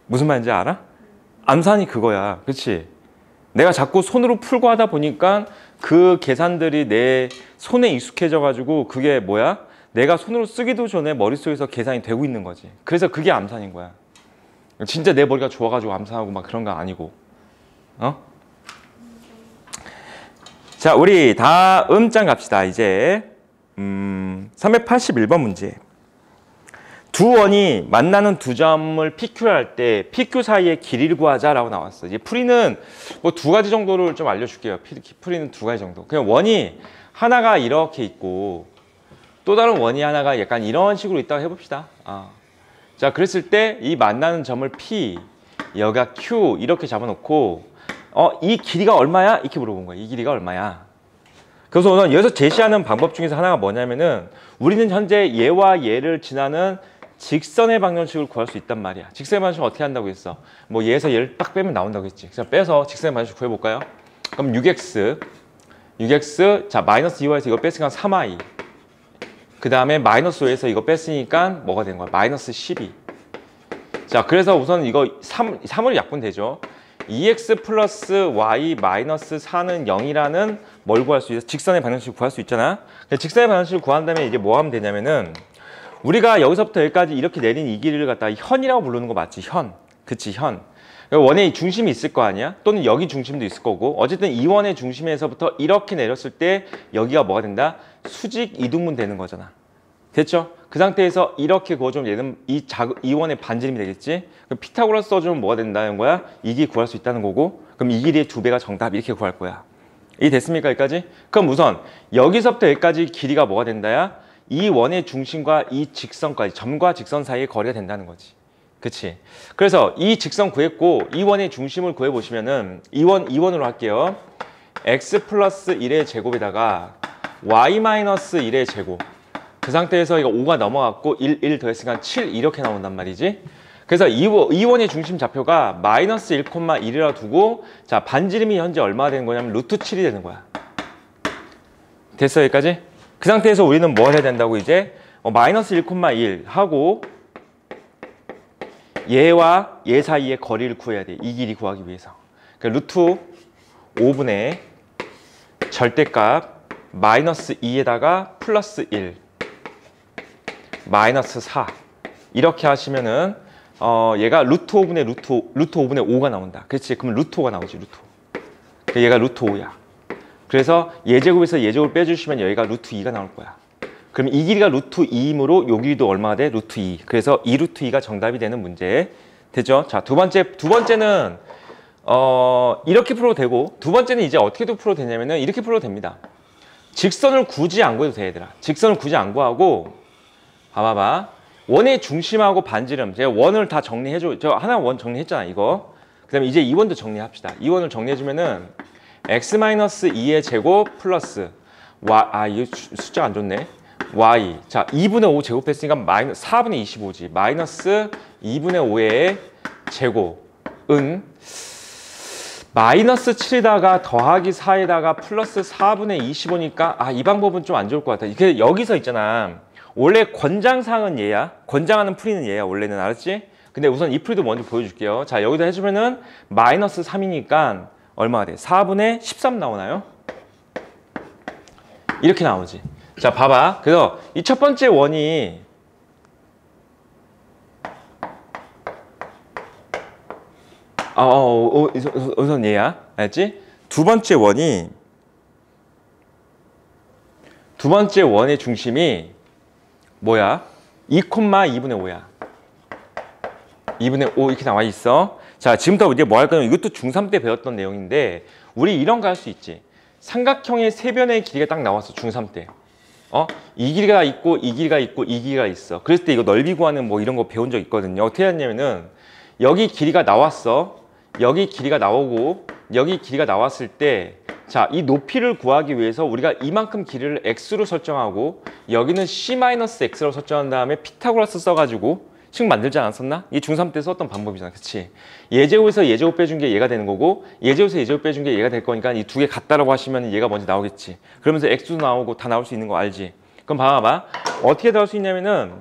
무슨 말인지 알아? 암산이 그거야. 그렇지? 내가 자꾸 손으로 풀고 하다 보니까 그 계산들이 내 손에 익숙해져 가지고 그게 뭐야? 내가 손으로 쓰기도 전에 머릿속에서 계산이 되고 있는 거지. 그래서 그게 암산인 거야. 진짜 내 머리가 좋아가지고 암산하고 막 그런 거 아니고. 어? 자, 우리 다음 장 갑시다. 이제 381번 문제. 두 원이 만나는 두 점을 PQ를 할 때 PQ 사이의 길이를 구하자라고 나왔어. 이제 풀이는 뭐 두 가지 정도를 좀 알려줄게요. 풀이는 두 가지 정도. 그냥 원이 하나가 이렇게 있고 또 다른 원이 하나가 약간 이런 식으로 있다고 해봅시다. 자, 그랬을 때 이 만나는 점을 P, 여기가 Q 이렇게 잡아놓고 이 길이가 얼마야? 이렇게 물어본 거야. 이 길이가 얼마야? 그래서 오늘 여기서 제시하는 방법 중에서 하나가 뭐냐면은 우리는 현재 얘와 얘를 지나는 직선의 방정식을 구할 수 있단 말이야. 직선의 방정식 어떻게 한다고 했어? 뭐 얘에서 얘를 딱 빼면 나온다고 했지. 그래서 빼서 직선의 방정식 구해볼까요? 그럼 6x 자 마이너스 2y에서 이거 뺐으니까 3y 그 다음에 마이너스 5에서 이거 뺐으니까 뭐가 된 거야? 마이너스 12. 자, 그래서 우선 이거 3을 약분되죠. 2x 플러스 y 마이너스 4는 0이라는 뭘 구할 수 있어? 직선의 방정식을 구할 수 있잖아. 직선의 방정식을 구한 다음에 이제 뭐 하면 되냐면은 우리가 여기서부터 여기까지 이렇게 내린 이 길이를 갖다가 현이라고 부르는 거 맞지? 현. 그치, 현. 원의 중심이 있을 거 아니야? 또는 여기 중심도 있을 거고 어쨌든 이 원의 중심에서부터 이렇게 내렸을 때 여기가 뭐가 된다? 수직 이등분 되는 거잖아. 됐죠? 그 상태에서 이렇게 그어주면 얘는 이 원의 반지름이 되겠지? 그럼 피타고라스 써주면 뭐가 된다는 거야? 이 길이 구할 수 있다는 거고 그럼 이 길이의 2배가 정답 이렇게 구할 거야. 이해 됐습니까? 여기까지? 그럼 우선 여기서부터 여기까지 길이가 뭐가 된다야? 이 원의 중심과 이 직선까지 점과 직선 사이의 거리가 된다는 거지. 그치? 그래서 이 직선 구했고 이 원의 중심을 구해보시면은 이원으로 할게요. x 플러스 1의 제곱에다가 y 마이너스 1의 제곱 그 상태에서 이거 5가 넘어갔고 1 더했으니까 7 이렇게 나온단 말이지. 그래서 이 원의 중심 좌표가 마이너스 1,1이라 두고 자 반지름이 현재 얼마가 되는 거냐면 루트 7이 되는 거야. 됐어 여기까지? 그 상태에서 우리는 뭘 해야 된다고 이제 마이너스 1,1 하고 얘와 얘 사이의 거리를 구해야 돼. 이 길이 구하기 위해서. 그러니까 루트 5분의 절대값 마이너스 2에다가 플러스 1 마이너스 4 이렇게 하시면은 얘가 루트 5분의 루트 5분의 5가 나온다. 그렇지? 그러면 루트 5가 나오지. 루트 5. 얘가 루트 5야. 그래서 예제곱에서 예제곱을 빼주시면 여기가 루트 2가 나올 거야. 그럼 이 길이가 루트 2이므로 요 길이도 얼마가 돼? 루트 2. 그래서 2 루트 2가 정답이 되는 문제. 되죠? 자, 두 번째는 이렇게 풀어도 되고 두 번째는 이제 어떻게 풀어도 되냐면은 이렇게 풀어도 됩니다. 직선을 굳이 안 구해도 돼, 얘들아. 직선을 굳이 안 구하고 봐봐봐. 원의 중심하고 반지름. 제가 원을 다 정리해줘. 저 하나 원 정리했잖아, 이거. 그 다음에 이제 이 원도 정리합시다. 이 원을 정리해주면은 x-2의 제곱 플러스 y, 이거 숫자 안 좋네. y. 자, 2분의 5 제곱했으니까 마이너스 4분의 25지. 마이너스 2분의 5의 제곱은 마이너스 7에다가 더하기 4에다가 플러스 4분의 25니까 이 방법은 좀 안 좋을 것 같아. 이게 여기서 있잖아. 원래 권장사항은 얘야. 권장하는 풀이는 얘야. 원래는 알았지? 근데 우선 이 풀이도 먼저 보여줄게요. 자, 여기다 해주면은 마이너스 3이니까 얼마가 돼? 4분의 13 나오나요? 이렇게 나오지. 자, 봐봐. 그래서 이 첫 번째 원이 우선 얘야. 알았지? 두 번째 원의 중심이 뭐야? 2,2분의 5야. 2분의 5 이렇게 나와 있어. 자, 지금부터 이제 뭐 할 거냐면 이것도 중3 때 배웠던 내용인데 우리 이런 거 할 수 있지. 삼각형의 세 변의 길이가 딱 나왔어. 중3 때. 이 길이가 있고 이 길이가 있고 이 길이가 있어. 그랬을 때 이거 넓이 구하는 뭐 이런 거 배운 적 있거든요. 어떻게 했냐면은 여기 길이가 나왔어. 여기 길이가 나오고 여기 길이가 나왔을 때 자, 이 높이를 구하기 위해서 우리가 이만큼 길이를 x로 설정하고 여기는 c-x로 설정한 다음에 피타고라스 써가지고 식 만들지 않았었나? 이게 중3 때 썼던 방법이잖아. 그치? 예제곱에서 예제곱 빼준 게 얘가 되는 거고 예제곱에서 예제곱 빼준 게 얘가 될 거니까 이 두 개 같다라고 하시면 얘가 먼저 나오겠지. 그러면서 x도 나오고 다 나올 수 있는 거 알지? 그럼 봐봐. 어떻게 나올 수 있냐면은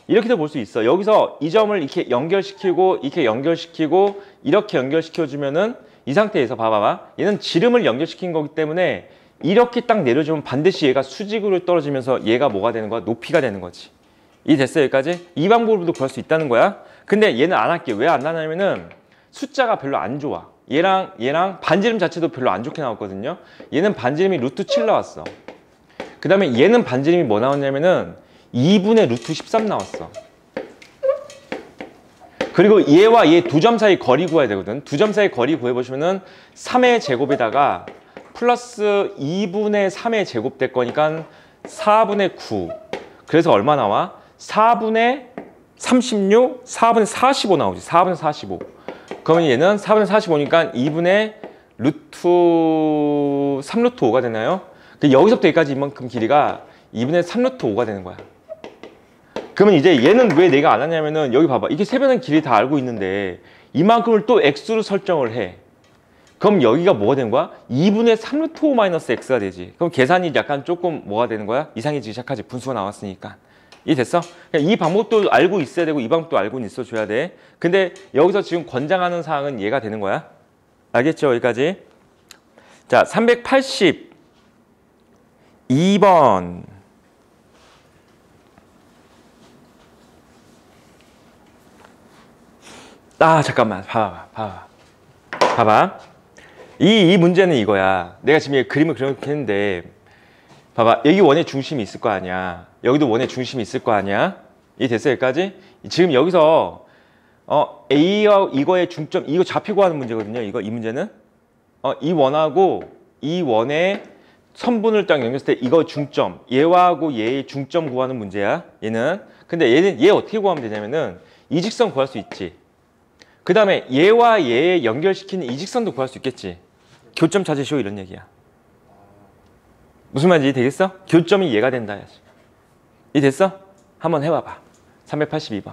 이렇게도 볼 수 있어. 여기서 이 점을 이렇게 연결시키고 이렇게 연결시키고 이렇게 연결시켜주면은 이 상태에서 봐봐봐. 얘는 지름을 연결시킨 거기 때문에 이렇게 딱 내려주면 반드시 얘가 수직으로 떨어지면서 얘가 뭐가 되는 거야? 높이가 되는 거지. 이해됐어 여기까지? 이 방법으로도 구할 수 있다는 거야. 근데 얘는 안 할게. 왜 안 하냐면은 숫자가 별로 안 좋아. 얘랑 반지름 자체도 별로 안 좋게 나왔거든요. 얘는 반지름이 루트 7 나왔어. 그 다음에 얘는 반지름이 뭐 나왔냐면은 2분의 루트 13 나왔어. 그리고 얘와 얘 두 점 사이 거리 구해야 되거든. 두 점 사이 거리 구해보시면은 3의 제곱에다가 플러스 2분의 3의 제곱 될 거니까 4분의 9. 그래서 얼마 나와? 4분의 36, 4분의 45 나오지. 4분의 45. 그러면 얘는 4분의 45니까 2분의 루트 3루트 5가 되나요? 여기서부터 여기까지 이만큼 길이가 2분의 3루트 5가 되는 거야. 그러면 이제 얘는 왜 내가 안 하냐면은 여기 봐봐. 이게 세변의 길이 다 알고 있는데 이만큼을 또 x로 설정을 해. 그럼 여기가 뭐가 되는 거야? 2분의 3루트 5 마이너스 x가 되지. 그럼 계산이 약간 조금 뭐가 되는 거야? 이상해지기 시작하지. 분수가 나왔으니까. 이해됐어? 이 방법도 알고 있어야 되고 이 방법도 알고 있어줘야 돼. 근데 여기서 지금 권장하는 사항은 얘가 되는 거야. 알겠죠? 여기까지. 자, 382번. 아, 잠깐만. 봐봐. 이 문제는 이거야. 내가 지금 이 그림을 그렇게 했는데 봐봐. 여기 원의 중심이 있을 거 아니야. 여기도 원의 중심이 있을 거 아니야. 이해됐어? 여기까지? 지금 여기서 A와 이거의 중점, 이거 좌표 구하는 문제거든요. 이 문제는 이 원하고 이 원의 선분을 딱 연결했을 때 이거 중점, 얘하고 얘의 중점 구하는 문제야. 얘는. 근데 얘 어떻게 구하면 되냐면은 이 직선 구할 수 있지. 그 다음에 얘와 얘 연결시키는 이 직선도 구할 수 있겠지. 교점 찾으시오 이런 얘기야. 무슨 말인지 되겠어? 교점이 얘가 된다 해야지. 이 됐어? 한번 해봐봐. 382번.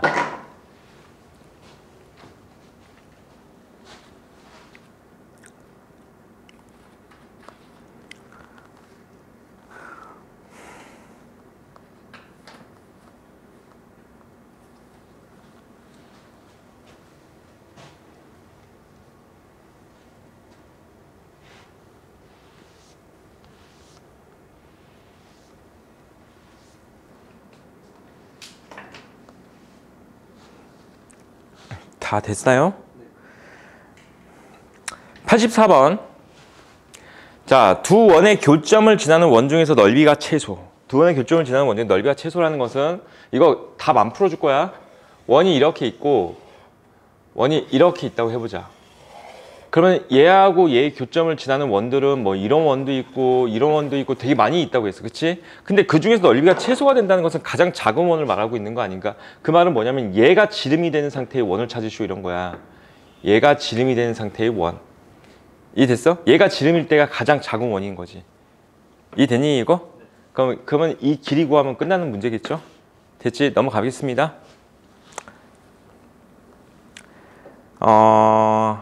다 됐나요? 84번. 자, 두 원의 교점을 지나는 원 중에서 넓이가 최소. 두 원의 교점을 지나는 원 중에 넓이가 최소라는 것은 이거 답 안 풀어줄 거야. 원이 이렇게 있고 원이 이렇게 있다고 해보자. 그러면 얘하고 얘의 교점을 지나는 원들은 뭐 이런 원도 있고 이런 원도 있고 되게 많이 있다고 했어. 그치? 근데 그 중에서 넓이가 최소가 된다는 것은 가장 작은 원을 말하고 있는 거 아닌가? 그 말은 뭐냐면 얘가 지름이 되는 상태의 원을 찾으시오 이런 거야. 얘가 지름이 되는 상태의 원. 이해됐어? 얘가 지름일 때가 가장 작은 원인 거지. 이해되니 이거? 그러면 이 길이 구하면 끝나는 문제겠죠? 됐지? 넘어가겠습니다.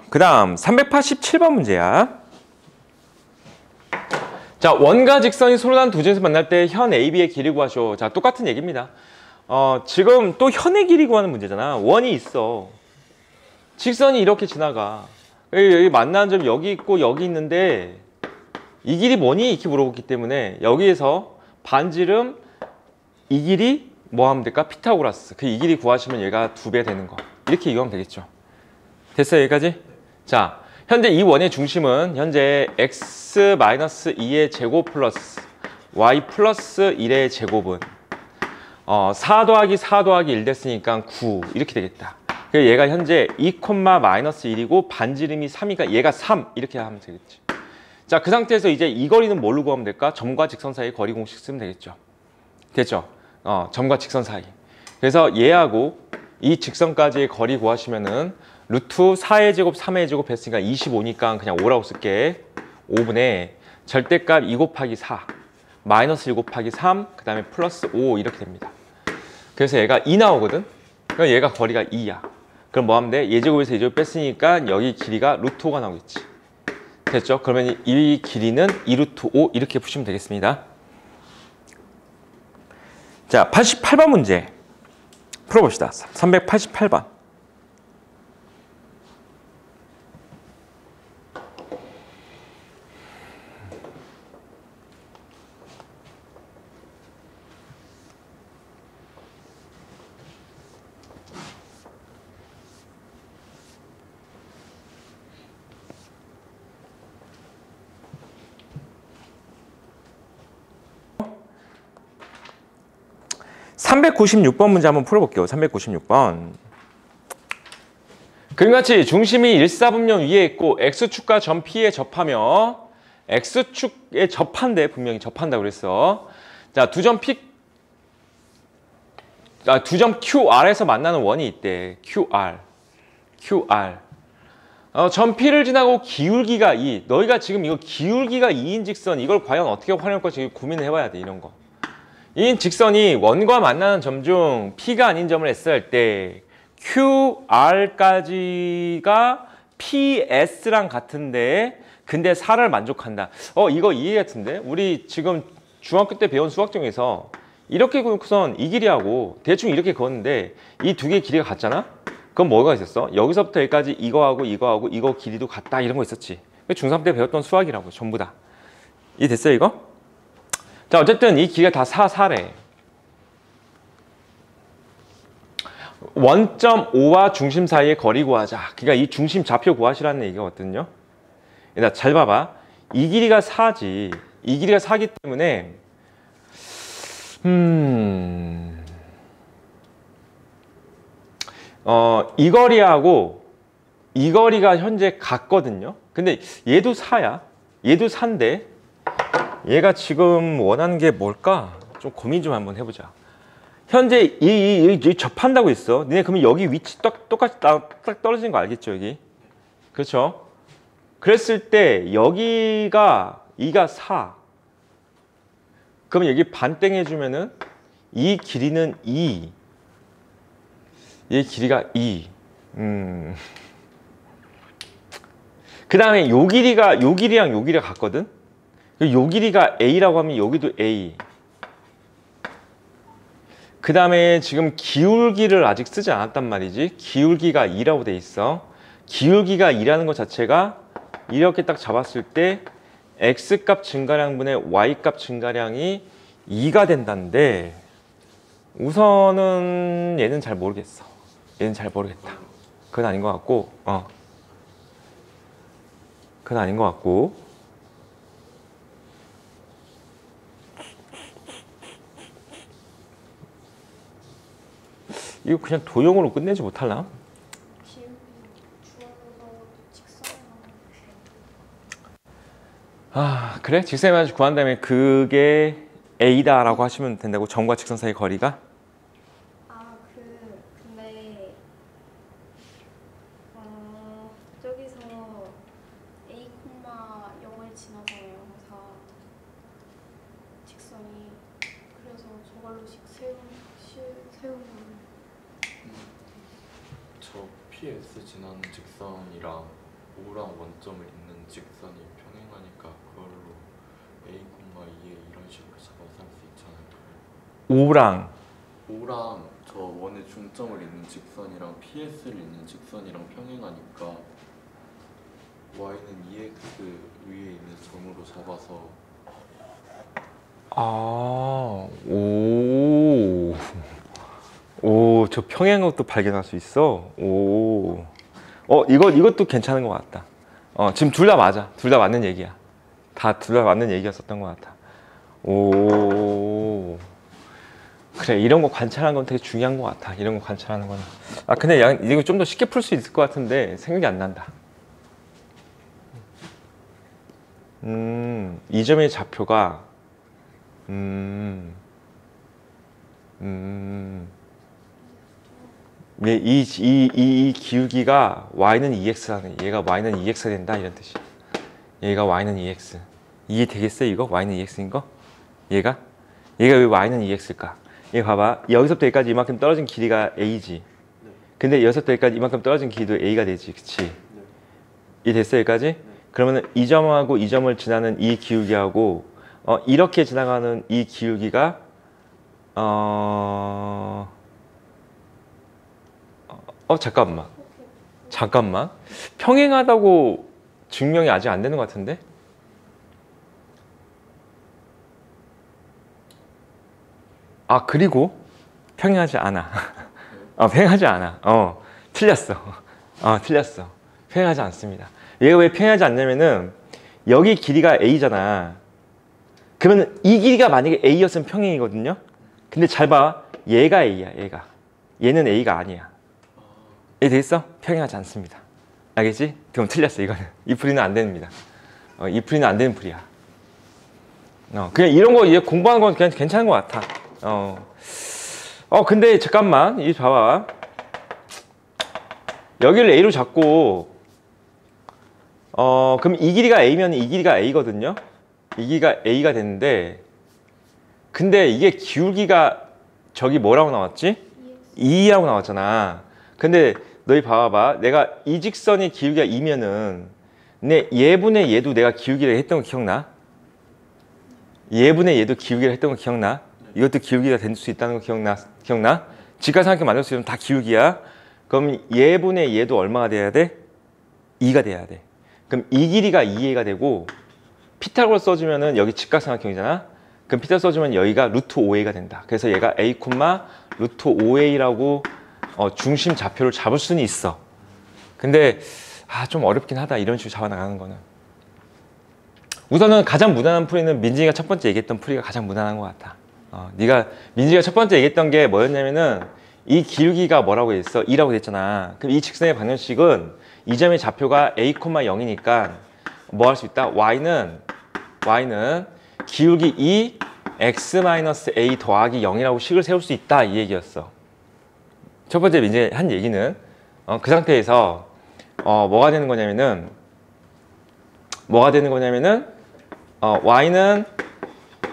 그 다음 387번 문제야. 자, 원과 직선이 서로 다른 두 점에서 만날 때 현 AB의 길이 구하시오. 자, 똑같은 얘기입니다. 지금 또 현의 길이 구하는 문제잖아. 원이 있어. 직선이 이렇게 지나가. 여기 만나는 점 여기 있고 여기 있는데 이 길이 뭐니? 이렇게 물어봤기 때문에 여기에서 반지름 이 길이 뭐 하면 될까? 피타고라스. 그 이 길이 구하시면 얘가 2배 되는 거. 이렇게 이용하면 되겠죠. 됐어요? 여기까지? 자, 현재 이 원의 중심은 현재 x-2의 제곱 플러스 y 플러스 1의 제곱은 4 더하기 4 더하기 1 됐으니까 9 이렇게 되겠다. 그래서 얘가 현재 2, 마이너스 1이고 반지름이 3이니까 얘가 3 이렇게 하면 되겠지. 자, 그 상태에서 이제 이 거리는 뭘로 구하면 될까? 점과 직선 사이 거리 공식 쓰면 되겠죠. 됐죠? 점과 직선 사이. 그래서 얘하고 이 직선까지의 거리 구하시면은 루트 4의 제곱, 3의 제곱 했으니까 25니까 그냥 5라고 쓸게. 5분의 절대값 2 곱하기 4, 마이너스 1 곱하기 3, 그 다음에 플러스 5 이렇게 됩니다. 그래서 얘가 2 나오거든? 그럼 얘가 거리가 2야. 그럼 뭐 하면 돼? 예제곱에서 예제곱 뺐으니까 여기 길이가 루트 5가 나오겠지. 됐죠? 그러면 이 길이는 2 루트 5 이렇게 푸시면 되겠습니다. 자, 88번 문제 풀어봅시다. 388번. 396번 문제 한번 풀어볼게요. 396번. 그림같이 중심이 일사분면 위에 있고 X축과 점 P에 접하며 X축에 접한대. 분명히 접한다고 그랬어. 자, 두 점 QR에서 만나는 원이 있대. QR. 점 P를 지나고 기울기가 2. 너희가 지금 이거 기울기가 2인 직선 이걸 과연 어떻게 활용할 것인지 고민을 해봐야 돼. 이런 거. 이 직선이 원과 만나는 점 중 P가 아닌 점을 S할 때 QR까지가 PS랑 같은데 근데 4를 만족한다. 이거 이해 같은데? 우리 지금 중학교 때 배운 수학 중에서 이렇게 그고선 이 길이하고 대충 이렇게 그었는데 이 두 개의 길이가 같잖아? 그럼 뭐가 있었어? 여기서부터 여기까지 이거 길이도 같다 이런 거 있었지. 중3 때 배웠던 수학이라고 전부 다. 이해됐어요 이거? 자 어쨌든 이 길이가 다 4래. 원점 O와 중심 사이의 거리 구하자. 그러니까 이 중심 좌표 구하시라는 얘기거든요. 얘들아 잘 봐봐. 이 길이가 4지. 이 길이가 4기 때문에 이 거리하고 이 거리가 현재 같거든요. 근데 얘도 4야. 얘도 4인데 얘가 지금 원하는 게 뭘까? 좀 고민 좀 한번 해보자. 현재 이 접한다고 있어. 니네 그러면 여기 위치 똑같이 딱 떨어지는 거 알겠죠? 여기. 그렇죠? 그랬을 때 여기가 2가 4. 그럼 여기 반땡 해주면은 이 길이는 2. 얘 길이가 2. 그 다음에 요 길이랑 요 길이가 같거든? 요 길이가 A라고 하면 여기도 A. 그 다음에 지금 기울기를 아직 쓰지 않았단 말이지. 기울기가 2라고 돼 있어. 기울기가 2라는 것 자체가 이렇게 딱 잡았을 때 X값 증가량분의 Y값 증가량이 2가 된다는데 우선은 얘는 잘 모르겠어. 얘는 잘 모르겠다. 그건 아닌 것 같고 그건 아닌 것 같고 이거 그냥 도형으로 끝내지 못할나? 그래? 직선의 마주 구한 다음에 그게 A다라고 하시면 된다고? 점과 직선 사이 거리가? 근데 저기서 A, 0을 지나잖아요. 항상 직선이. 그래서 저걸로씩 세우는 저 PS 지나는 직선이랑 O랑 원점을 잇는 직선이 평행하니까 그걸로 A, 2에 이런 식으로 잡아서 할 수 있잖아요. O랑 저 원의 중점을 잇는 직선이랑 PS를 잇는 직선이랑 평행하니까 Y는 EX 위에 있는 점으로 잡아서 저 평행한 것도 발견할 수 있어. 이것도 괜찮은 것 같다. 지금 둘 다 맞아. 둘 다 맞는 얘기야. 둘 다 맞는 얘기였었던 것 같아. 그래, 이런 거 관찰하는 건 되게 중요한 것 같아. 이런 거 관찰하는 거는. 근데 이거 좀 더 쉽게 풀 수 있을 것 같은데 생각이 안 난다. 이 점의 좌표가 이 기울기가 y는 2x라는 얘가 y는 2x가 된다 이런 뜻이야. 얘가 y는 2x. 이해 되겠어 이거? y는 2x인 거? 얘가 왜 y는 2x일까? 얘 봐봐. 여기서부터 여기까지 이만큼 떨어진 길이가 a지. 근데 여기서부터 여기까지 이만큼 떨어진 길이도 a가 되지, 그치? 이해 됐어 여기까지? 그러면 이 점하고 이 점을 지나는 이 기울기하고 이렇게 지나가는 이 기울기가 잠깐만. 평행하다고 증명이 아직 안 되는 것 같은데? 그리고 평행하지 않아. 평행하지 않아. 틀렸어. 틀렸어. 평행하지 않습니다. 얘가 왜 평행하지 않냐면은 여기 길이가 A잖아. 그러면 이 길이가 만약에 A였으면 평행이거든요. 근데 잘 봐. 얘가 A야, 얘가. 얘는 A가 아니야. 이해 되겠어? 평행하지 않습니다. 알겠지? 그럼 틀렸어, 이거는. 이 풀이는 안 됩니다. 이 풀이는 안 되는 풀이야. 그냥 이런 거 이제 공부하는 건 그냥 괜찮은 것 같아. 근데 잠깐만, 이 봐봐. 여기를 A로 잡고, 그럼 이 길이가 A면 이 길이가 A거든요? 이 길이가 A가 됐는데, 근데 이게 기울기가 저기 뭐라고 나왔지? 2라고 나왔잖아. 근데 너희 봐봐. 내가 이 직선의 기울기가 2면은 내 얘분의 얘도 내가 기울기를 했던 거 기억나? 얘분의 얘도 기울기를 했던 거 기억나? 이것도 기울기가 될 수 있다는 거 기억나? 직각삼각형 만들 수 있으면 다 기울기야. 그럼 얘분의 얘도 얼마가 돼야 돼? 2가 돼야 돼. 그럼 이 길이가 2a가 되고 피타고라 써주면은 여기 직각삼각형이잖아. 그럼 피타 써주면 여기가 루트 5a가 된다. 그래서 얘가 a, 루트 5a라고 중심 좌표를 잡을 수는 있어. 근데 좀 어렵긴 하다. 이런 식으로 잡아나가는 거는. 우선은 가장 무난한 풀이는 민진이가 첫 번째 얘기했던 풀이가 가장 무난한 것 같아. 민진이가 첫 번째 얘기했던 게 뭐였냐면은 이 기울기가 뭐라고 했어? 2라고 했잖아. 그럼 이 직선의 방정식은 이 점의 좌표가 a, 0이니까 뭐 할 수 있다? y는 기울기 2 x-a 더하기 0이라고 식을 세울 수 있다. 이 얘기였어. 첫 번째 민진이 한 얘기는 그 상태에서 뭐가 되는 거냐면은 y는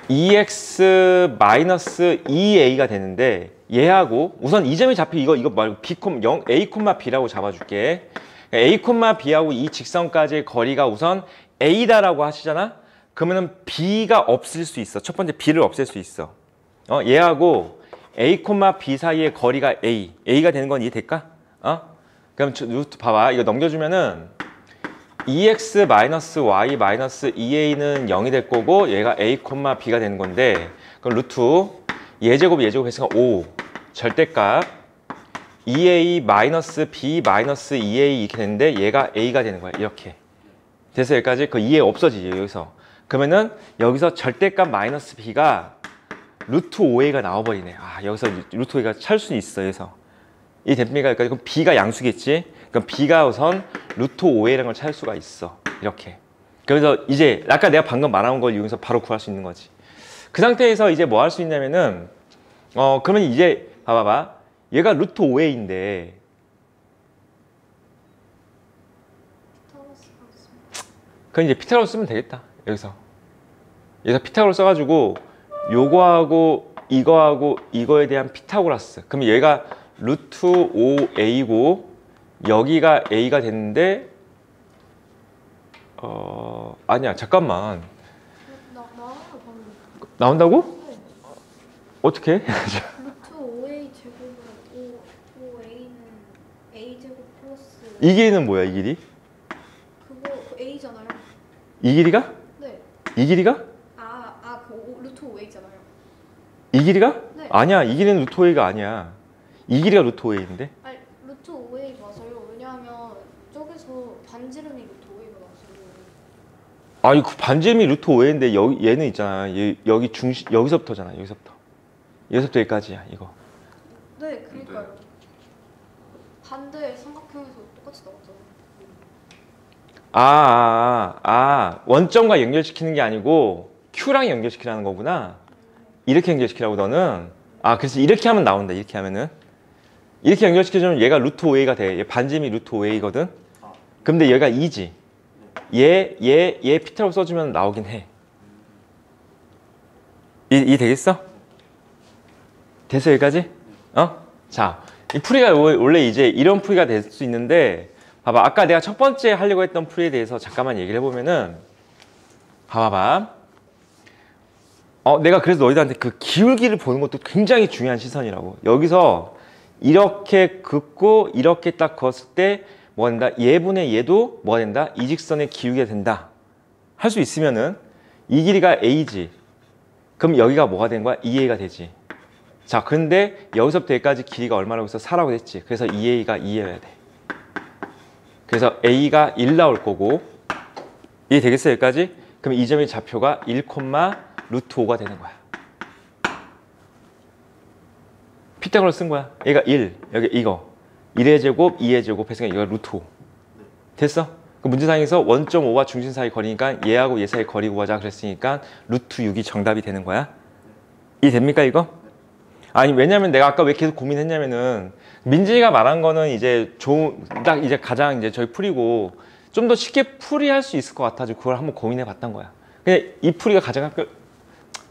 2x-2a가 되는데 얘하고 우선 이 점의 좌표 이거 말고 b, 0, a, b라고 잡아줄게. a, b하고 이 직선까지의 거리가 우선 a다라고 하시잖아. 그러면은 b가 없을 수 있어. 첫 번째 b를 없앨 수 있어. 얘하고 a, b 사이의 거리가 a가 되는 건 이해될까? 그럼 루트 봐봐. 이거 넘겨주면은 2x-y-2a는 0이 될 거고 얘가 a, b가 되는 건데 그럼 루트 예제곱 했으니까 5 절대값 2a-b-2a 이렇게 되는데 얘가 a가 되는 거야. 이렇게 돼서 여기까지 그 2a 없어지지 여기서. 그러면은 여기서 절대값 마이너스 b가 루트 5a가 나와버리네. 여기서 루트 5a가 찰 수 있어. 여기서 이 대표가 여기까지. 그럼 b가 양수겠지. 그럼 b가 우선 루트 5a라는 걸 찾을 수가 있어. 이렇게. 그래서 이제 아까 내가 방금 말한 걸 이용해서 바로 구할 수 있는 거지. 그 상태에서 이제 뭐 할 수 있냐면은 그러면 이제 봐봐. 얘가 루트 5a인데 그럼 이제 피타고라 쓰면 되겠다. 여기서 피타고라 써가지고 요거하고 이거하고 이거에 대한 피타고라스. 그럼 얘가 루트 5a고 여기가 a가 됐는데 아니야 잠깐만 나온다고? 네. 어떻게? 루트 5a 제곱은 5a는 a 제곱 플러스 이 길이는 뭐야 이 길이? 그거 a잖아요. 이 길이가? 네. 이 길이가? 그 루트 5a잖아요. 이 길이가? 네. 아니야 이 길이는 루트 5a가 아니야. 이 길이가 루트 5a인데? 아니 루트 5a 맞아요. 왜냐하면 저기서 반지름이 루트 5a가 나왔어요. 아니 그 반지름이 루트 5a인데 여기 얘는 있잖아. 여기 여기서부터잖아. 여기서부터 여기까지야 이거. 네, 그러니까요. 반대 삼각형에서 똑같이 나왔잖아요. 원점과 연결시키는 게 아니고 Q랑 연결시키라는 거구나. 이렇게 연결시키라고 너는. 그래서 이렇게 하면 나온다. 이렇게 하면은 이렇게 연결시켜주면 얘가 루트 5a가 돼. 얘 반지름이 루트 5a거든. 근데 얘가 2지. 얘 피타로 써주면 나오긴 해. 이 되겠어? 됐어 여기까지? 자, 이 풀이가 원래 이제 이런 풀이가 될 수 있는데 봐봐. 아까 내가 첫 번째 하려고 했던 풀이에 대해서 잠깐만 얘기를 해보면은 봐봐. 내가 그래서 너희들한테 그 기울기를 보는 것도 굉장히 중요한 시선이라고. 여기서 이렇게 긋고 이렇게 딱 그었을 때 뭐 된다? 얘분의 얘도 뭐 된다? 이 직선의 기울기가 된다. 할 수 있으면은 이 길이가 a지. 그럼 여기가 뭐가 되는 거야? 2a가 되지. 자, 근데 여기서부터 여기까지 길이가 얼마라고 해서 4라고 했지. 그래서 2a가 2여야 돼. 그래서 a가 1 나올 거고 이해 되겠어 여기까지? 그럼 이 점의 좌표가 1, 루트 5가 되는 거야. 피타고라스 쓴 거야. 얘가 1, 여기 이거 1의 제곱, 2의 제곱 했으니까 이거 루트 5. 됐어? 그 문제상에서 원점 5와 중심 사이 거리니까 얘하고 얘 사이 거리 구하자 그랬으니까 루트 6이 정답이 되는 거야. 이해됩니까 이거? 아니 왜냐면 내가 아까 왜 계속 고민했냐면은 민지가 말한 거는 이제 딱 이제 가장 이제 저희 풀이고 좀 더 쉽게 풀이할 수 있을 것 같아서 그걸 한번 고민해 봤던 거야. 그냥 이 풀이가 가장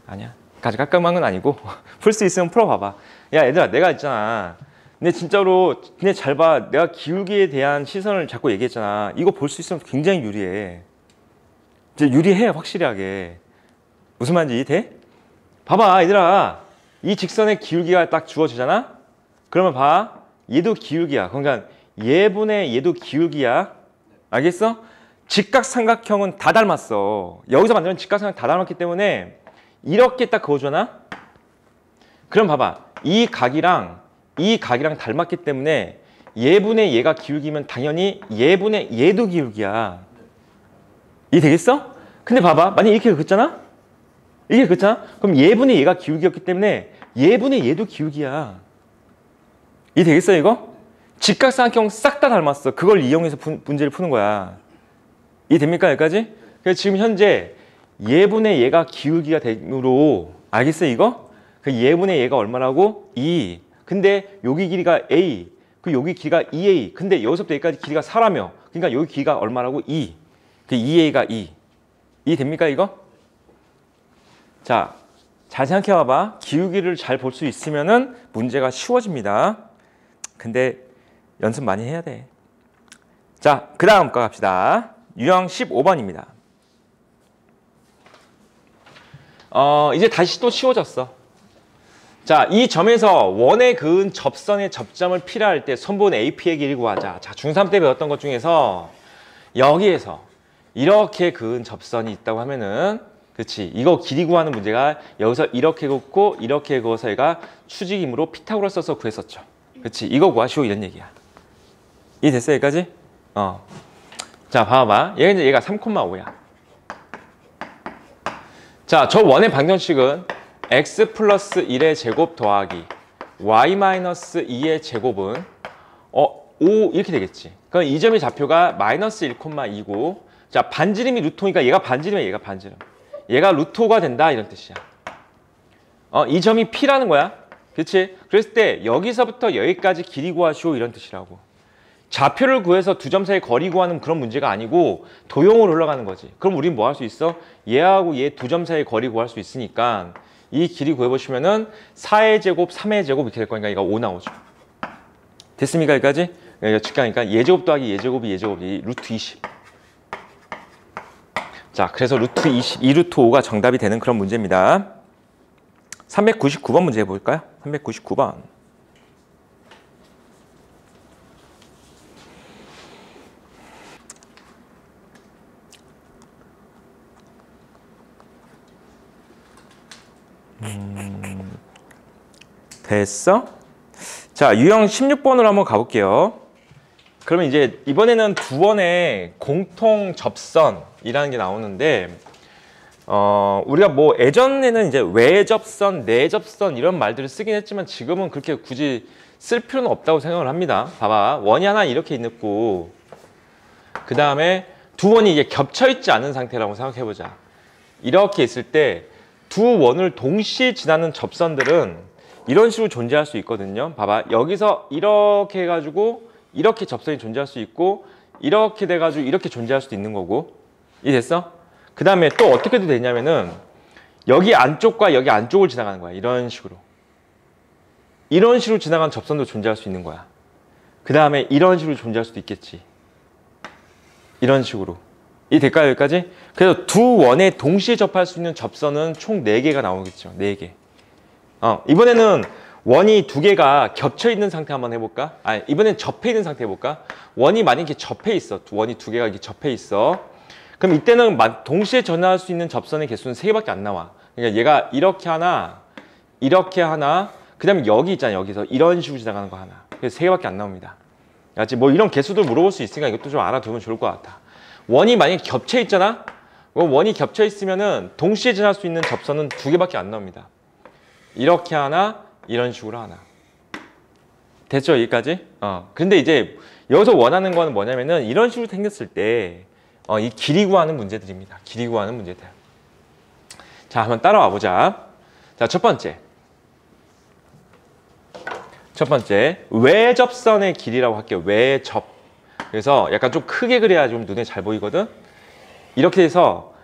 아니야. 가장 깔끔한 건 아니고 풀 수 있으면 풀어봐봐. 야 얘들아 내가 있잖아. 근데 진짜로 그냥 잘 봐. 내가 기울기에 대한 시선을 자꾸 얘기했잖아. 이거 볼 수 있으면 굉장히 유리해. 이제 유리해 확실하게. 무슨 말인지 이해돼? 봐봐 얘들아. 이 직선의 기울기가 딱 주어지잖아. 그러면 봐. 얘도 기울기야. 그러니까 얘분의 얘도 기울기야. 알겠어? 직각삼각형은 다 닮았어. 여기서 만드는 직각삼각형 다 닮았기 때문에 이렇게 딱 그어주잖아. 그럼 봐봐. 이 각이랑 닮았기 때문에 얘분의 얘가 기울기면 당연히 얘분의 얘도 기울기야. 이해되겠어? 근데 봐봐. 만약에 이렇게 그었잖아? 이게 그렇잖아? 그럼 얘분의 얘가 기울기였기 때문에 얘분의 얘도 기울기야. 이해되겠어 이거? 직각삼각형 싹 다 닮았어. 그걸 이용해서 문제를 푸는 거야. 이해됩니까 여기까지? 그래서 지금 현재 얘분의 얘가 기울기가 되므로 알겠어 이거? 그 얘분의 얘가 얼마라고? 2. 근데 여기 길이가 A. 그 여기 길이가 2A. 근데 여기서부터 여기까지 길이가 4라며. 그러니까 여기 길이가 얼마라고? 2. 그 2A가 2. 이해됩니까 이거? 자, 잘 생각해 봐봐. 기울기를 잘 볼 수 있으면은 문제가 쉬워집니다. 근데 연습 많이 해야 돼. 자, 그 다음 거 갑시다. 유형 15번입니다. 이제 다시 또 쉬워졌어. 자, 이 점에서 원에 그은 접선의 접점을 P라 때 선분 AP의 길이 구하자. 자, 중3 때 배웠던 것 중에서 여기에서 이렇게 그은 접선이 있다고 하면은 그렇지. 이거 길이 구하는 문제가 여기서 이렇게 긋고 이렇게 그어서 얘가 추직임으로 피타고라스 써서 구했었죠. 그렇지. 이거 구하시오 이런 얘기야. 이해됐어 여기까지? 자, 봐봐. 얘가 3,5야. 자, 저 원의 방정식은 x 플러스 1의 제곱 더하기 y 마이너스 2의 제곱은 5 이렇게 되겠지. 그럼 이 점의 좌표가 마이너스 1,2고 자, 반지름이 루토니까 얘가 반지름이야. 얘가 반지름. 얘가 루토가 된다 이런 뜻이야. 이 점이 P라는 거야. 그렇지? 그랬을 때 여기서부터 여기까지 길이 구하시오 이런 뜻이라고. 좌표를 구해서 두 점 사이 거리 구하는 그런 문제가 아니고 도형으로 흘러가는 거지. 그럼 우린 뭐 할 수 있어? 얘하고 얘 두 점 사이 거리 구할 수 있으니까 이 길이 구해보시면은 4의 제곱, 3의 제곱 이렇게 될 거니까 얘가 5 나오죠. 됐습니까 여기까지? 여기가 직각이니까 예제곱 더하기 예제곱이 루트 20. 자, 그래서 루트 20, 2루트 5가 정답이 되는 그런 문제입니다. 399번 문제 해볼까요? 399번. 됐어? 자, 유형 16번으로 한번 가볼게요. 그러면 이제 이번에는 두 원의 공통 접선이라는 게 나오는데 우리가 뭐 예전에는 이제 외접선, 내접선 이런 말들을 쓰긴 했지만 지금은 그렇게 굳이 쓸 필요는 없다고 생각을 합니다. 봐봐. 원이 하나 이렇게 있고 그 다음에 두 원이 이게 겹쳐 있지 않은 상태라고 생각해 보자. 이렇게 있을 때 두 원을 동시에 지나는 접선들은 이런 식으로 존재할 수 있거든요. 봐봐. 여기서 이렇게 해가지고 이렇게 접선이 존재할 수 있고 이렇게 돼가지고 이렇게 존재할 수도 있는 거고. 이해됐어? 그 다음에 또 어떻게 도 되냐면은 여기 안쪽과 여기 안쪽을 지나가는 거야. 이런 식으로. 이런 식으로 지나가는 접선도 존재할 수 있는 거야. 그 다음에 이런 식으로 존재할 수도 있겠지. 이런 식으로. 이해될까요? 여기까지? 그래서 두 원에 동시에 접할 수 있는 접선은 총 4개가 나오겠죠. 4개. 이번에는 원이 두 개가 겹쳐 있는 상태 한번 해볼까? 이번엔 접해 있는 상태 해볼까? 원이 만약에 접해 있어. 원이 두 개가 이렇게 접해 있어. 그럼 이때는 동시에 전화할 수 있는 접선의 개수는 3개밖에 안 나와. 그러니까 얘가 이렇게 하나, 그 다음에 여기 있잖아. 여기서 이런 식으로 지나가는 거 하나. 그래서 3개밖에 안 나옵니다. 알았지? 뭐 이런 개수들 물어볼 수 있으니까 이것도 좀 알아두면 좋을 것 같아. 원이 만약에 겹쳐 있잖아? 원이 겹쳐 있으면은 동시에 지날 수 있는 접선은 2개밖에 안 나옵니다. 이렇게 하나, 이런 식으로 하나. 됐죠? 여기까지? 근데 이제 여기서 원하는 거는 뭐냐면은 이런 식으로 생겼을 때 이 길이 구하는 문제들입니다. 길이 구하는 문제들. 자, 한번 따라와 보자. 자, 첫 번째. 외접선의 길이라고 할게요. 외접. 그래서 약간 좀 크게 그려야 좀 눈에 잘 보이거든. 이렇게 해서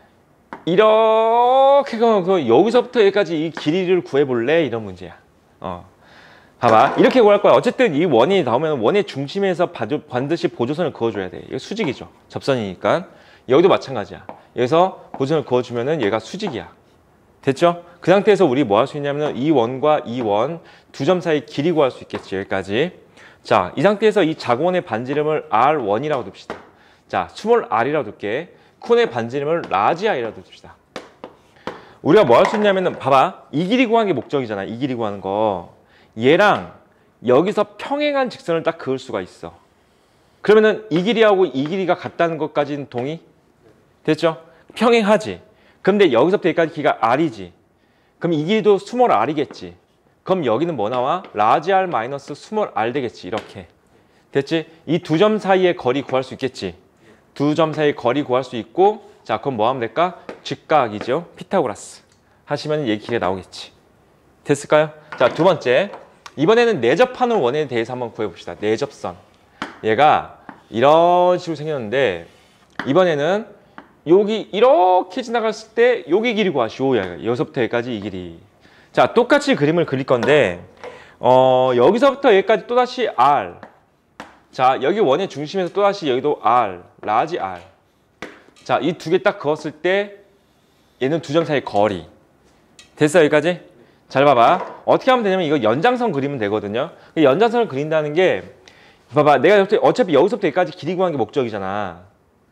이렇게 가면 여기서부터 여기까지 이 길이를 구해볼래? 이런 문제야. 봐봐. 이렇게 구할 거야. 어쨌든 이 원이 나오면 원의 중심에서 반드시 보조선을 그어줘야 돼. 이거 수직이죠. 접선이니까. 여기도 마찬가지야. 여기서 보조선을 그어주면은 얘가 수직이야. 됐죠? 그 상태에서 우리 뭐 할 수 있냐면 이 원과 이 원 두 점 사이 길이 구할 수 있겠지. 여기까지. 자, 이 상태에서 이 자구원의 반지름을 R1이라고 둡시다. 자, 스몰 r이라고 둘게. 콘의 반지름을 라지 i라고 둡시다. 우리가 뭐 할 수 있냐면은 봐봐. 이 길이 구하는 게 목적이잖아. 이 길이 구하는 거. 얘랑 여기서 평행한 직선을 딱 그을 수가 있어. 그러면은 이 길이하고 이 길이가 같다는 것까지는 동의? 됐죠? 평행하지. 근데 여기서부터 여기까지 길이가 r이지. 그럼 이 길이도 스몰 r이겠지. 그럼 여기는 뭐 나와? 라지 r 마이너스 스몰 r 되겠지. 이렇게. 됐지? 이 두 점 사이의 거리 구할 수 있겠지. 두 점 사이의 거리 구할 수 있고, 자, 그럼 뭐 하면 될까? 직각이죠. 피타고라스. 하시면 얘 길이가 나오겠지. 됐을까요? 자, 두 번째. 이번에는 내접하는 원에 대해서 한번 구해봅시다. 내접선. 얘가 이런 식으로 생겼는데, 이번에는 여기 이렇게 지나갔을 때 여기 길이 구하시오. 여기서부터 여기까지 이 길이. 자, 똑같이 그림을 그릴 건데 여기서부터 여기까지 또다시 R. 자, 여기 원의 중심에서 또다시 여기도 R. 라지 R. 자, 이 두 개 딱 그었을 때 얘는 두 점 사이 거리. 됐어? 여기까지? 잘 봐봐. 어떻게 하면 되냐면 이거 연장선 그리면 되거든요. 연장선을 그린다는 게 봐봐. 내가 어차피 여기서부터 여기까지 길이 구하는 게 목적이잖아.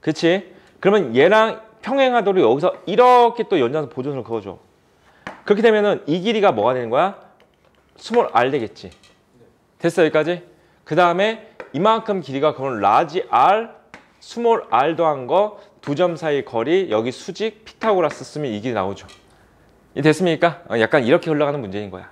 그렇지? 그러면 얘랑 평행하도록 여기서 이렇게 또 연장선 보조선을 그어줘. 그렇게 되면은 이 길이가 뭐가 되는 거야? 스몰 r 되겠지. 됐어? 여기까지? 그 다음에 이만큼 길이가 그러면 라지 r, 스몰 r 더한 거 두 점 사이 거리 여기 수직 피타고라스 쓰면 이 길이 나오죠. 이 됐습니까? 약간 이렇게 흘러가는 문제인 거야.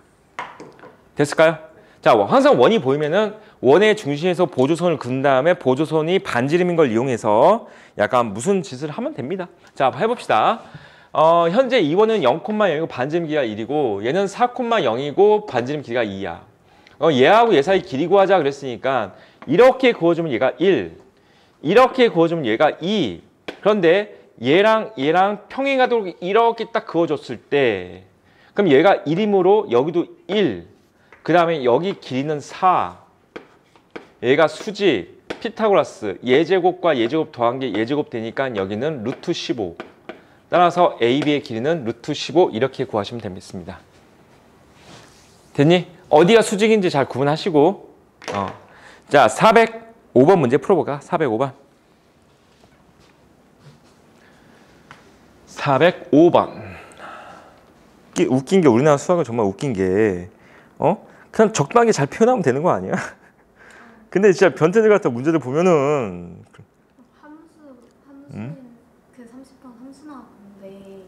됐을까요? 자, 항상 원이 보이면은 원의 중심에서 보조선을 그은 다음에 보조선이 반지름인 걸 이용해서 약간 무슨 짓을 하면 됩니다. 자, 해봅시다. 현재 이 원은 0,0이고 반지름 길이가 1이고 얘는 4,0이고 반지름 길이가 2야. 얘하고 얘 사이 길이 구하자 그랬으니까 이렇게 그어주면 얘가 1, 이렇게 그어주면 얘가 2. 그런데 얘랑 평행하도록 이렇게 딱 그어줬을 때 그럼 얘가 1이므로 여기도 1, 그 다음에 여기 길이는 4, 얘가 수직, 피타고라스, 예제곱과 예제곱 더한 게 예제곱 되니까 여기는 루트 15. 따라서 AB의 길이는 루트 15 이렇게 구하시면 되겠습니다. 됐니? 어디가 수직인지 잘 구분하시고 자, 405번 문제 풀어볼까? 405번. 405번. 웃긴 게 우리나라 수학은 정말 웃긴 게 그냥 적당하게 잘 표현하면 되는 거 아니야? 근데 진짜 변태들 같은 문제들 보면은 함수인 그 30번 함수 나왔는데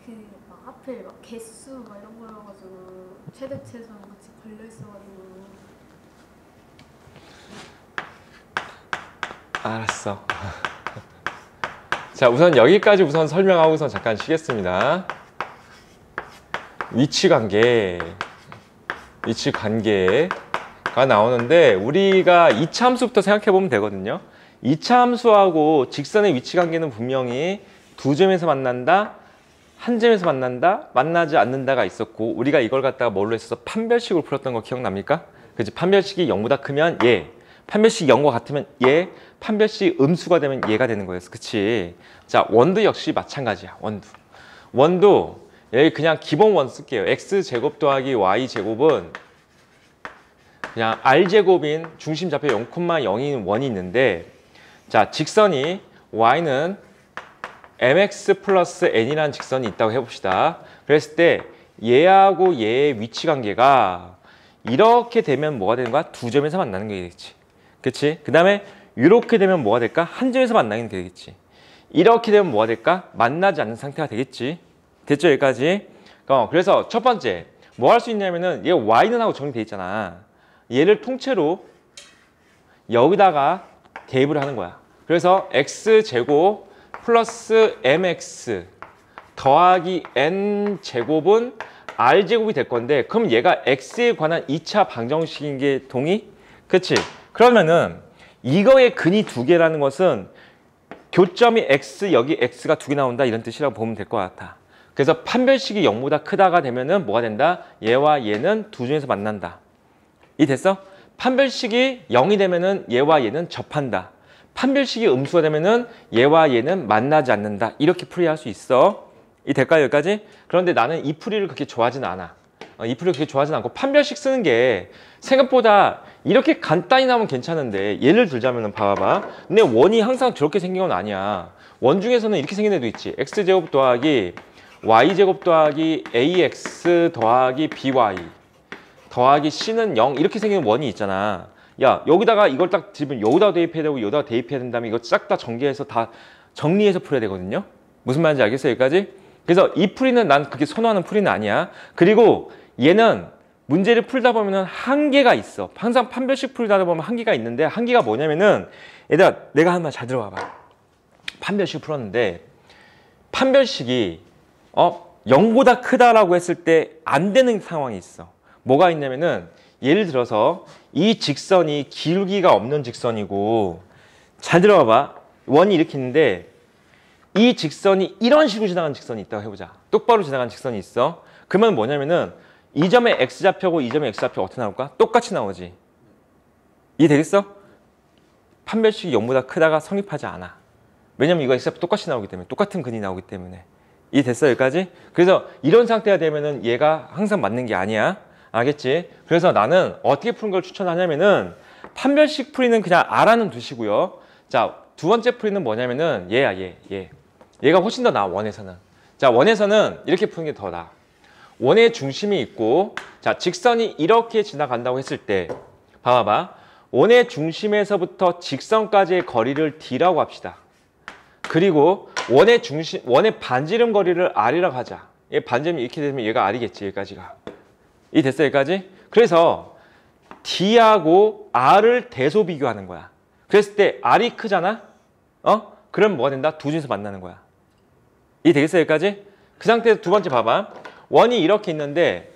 그 막 하필 막 개수 막 이런 거여가지고 최대 최소랑 같이 걸려 있어가지고. 알았어. 자, 우선 여기까지 우선 설명하고서 잠깐 쉬겠습니다. 위치관계가 나오는데 우리가 2차 함수부터 생각해 보면 되거든요. 2차 함수하고 직선의 위치관계는 분명히 두 점에서 만난다, 한 점에서 만난다, 만나지 않는다가 있었고 우리가 이걸 갖다가 뭘로 했어서 판별식으로 풀었던 거 기억납니까? 그치? 판별식이 0보다 크면 얘, 판별식이 0과 같으면 얘, 판별식이 음수가 되면 얘가 되는 거였어. 그치? 자, 원도 역시 마찬가지야. 원도 여기 그냥 기본 원 쓸게요. x제곱 더하기 y제곱은 그냥 r제곱인 중심 좌표 0,0인 원이 있는데 자, 직선이 y는 mx 플러스 n이라는 직선이 있다고 해봅시다. 그랬을 때 얘하고 얘의 위치관계가 이렇게 되면 뭐가 되는 거야? 두 점에서 만나는 게 되겠지. 그치? 그 다음에 이렇게 되면 뭐가 될까? 한 점에서 만나는 게 되겠지. 이렇게 되면 뭐가 될까? 만나지 않는 상태가 되겠지. 됐죠? 여기까지. 그래서 첫 번째 뭐 할 수 있냐면은 얘 y는 하고 정리돼 있잖아. 얘를 통째로 여기다가 대입을 하는 거야. 그래서 x제곱 플러스 mx 더하기 n제곱은 r제곱이 될 건데 그럼 얘가 x에 관한 2차 방정식인 게 동의? 그치? 그러면은 이거의 근이 두 개라는 것은 교점이 x, 여기 x가 두 개 나온다 이런 뜻이라고 보면 될 것 같아. 그래서 판별식이 0보다 크다가 되면은 뭐가 된다? 얘와 얘는 두 중에서 만난다. 이 됐어? 판별식이 0이 되면은 얘와 얘는 접한다. 판별식이 음수가 되면은 얘와 얘는 만나지 않는다. 이렇게 풀이할 수 있어. 이 될까요, 여기까지? 그런데 나는 이 풀이를 그렇게 좋아하진 않아. 이 풀이를 그렇게 좋아하진 않고 판별식 쓰는 게 생각보다 이렇게 간단히 나오면 괜찮은데 예를 들자면 봐봐. 근데 원이 항상 저렇게 생긴 건 아니야. 원 중에서는 이렇게 생긴 애도 있지. x제곱 더하기 y제곱 더하기 ax 더하기 by 더하기 c는 0 이렇게 생긴 원이 있잖아. 야, 여기다가 이걸 딱 집으면 여기다 대입해야 되고 여기다 대입해야 된다면 이거 싹 다 전개해서 다 정리해서 풀어야 되거든요. 무슨 말인지 알겠어요, 여기까지? 그래서 이 풀이는 난 그렇게 선호하는 풀이는 아니야. 그리고 얘는 문제를 풀다 보면은 한계가 있어. 항상 판별식 풀다 보면 한계가 있는데 한계가 뭐냐면은 얘들아 내가 하는 말 잘 들어봐봐. 판별식 풀었는데 판별식이 0보다 크다라고 했을 때 안 되는 상황이 있어. 뭐가 있냐면은 예를 들어서 이 직선이 기울기가 없는 직선이고 잘 들어봐봐. 원이 이렇게 있는데 이 직선이 이런 식으로 지나가는 직선이 있다고 해보자. 똑바로 지나가는 직선이 있어. 그러면 뭐냐면은 이 점의 x좌표고 이 점의 x좌표 어떻게 나올까? 똑같이 나오지. 이해되겠어? 판별식이 0보다 크다가 성립하지 않아. 왜냐면 이거 x좌표 똑같이 나오기 때문에 똑같은 근이 나오기 때문에. 이해됐어 여기까지? 그래서 이런 상태가 되면은 얘가 항상 맞는 게 아니야. 알겠지? 그래서 나는 어떻게 푸는 걸 추천하냐면은 판별식 풀이는 그냥 R라는 두시고요. 자, 두 번째 풀이는 뭐냐면은 얘야 얘. 얘가 훨씬 더 나아 원에서는. 자, 원에서는 이렇게 푸는 게 더 나아. 원의 중심이 있고 자 직선이 이렇게 지나간다고 했을 때 봐봐. 원의 중심에서부터 직선까지의 거리를 D라고 합시다. 그리고 원의 반지름 거리를 R이라고 하자. 얘 반지름이 이렇게 되면 얘가 R이겠지. 여기까지가. 이 됐어 여기까지? 그래서 D하고 R을 대소 비교하는 거야. 그랬을 때 R이 크잖아? 그럼 뭐가 된다? 두 중에서 만나는 거야. 이 되겠어 여기까지? 그 상태에서 두 번째 봐봐. 원이 이렇게 있는데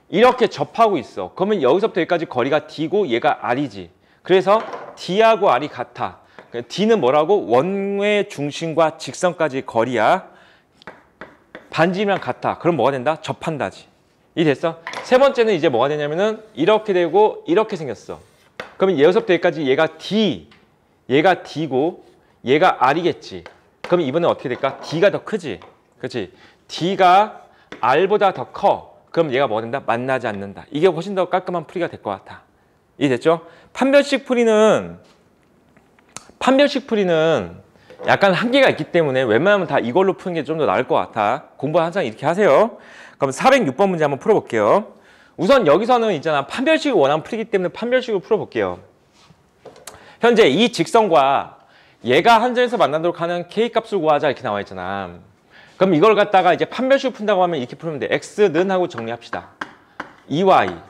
이렇게 접하고 있어. 그러면 여기서부터 여기까지 거리가 D고 얘가 R이지. 그래서 D하고 R이 같아. D는 뭐라고? 원의 중심과 직선까지 거리야. 반지름이랑 같아. 그럼 뭐가 된다? 접한다지. 이 됐어? 세 번째는 이제 뭐가 되냐면은 이렇게 되고 이렇게 생겼어. 그러면 여기서부터 여기까지 얘가 D고 얘가 R이겠지. 그럼 이번엔 어떻게 될까? D가 더 크지. 그렇지? D가 R보다 더 커. 그럼 얘가 뭐가 된다? 만나지 않는다. 이게 훨씬 더 깔끔한 풀이가 될 것 같아. 이해됐죠? 판별식 풀이는 약간 한계가 있기 때문에 웬만하면 다 이걸로 푸는 게 좀 더 나을 것 같아. 공부 항상 이렇게 하세요. 그럼 406번 문제 한번 풀어볼게요. 우선 여기서는 있잖아. 판별식을 원하는 풀이기 때문에 판별식을 풀어볼게요. 현재 이 직선과 얘가 한 점에서 만나도록 하는 K값을 구하자 이렇게 나와 있잖아. 그럼 이걸 갖다가 이제 판별식을 푼다고 하면 이렇게 풀면 돼. X는 하고 정리합시다. 2Y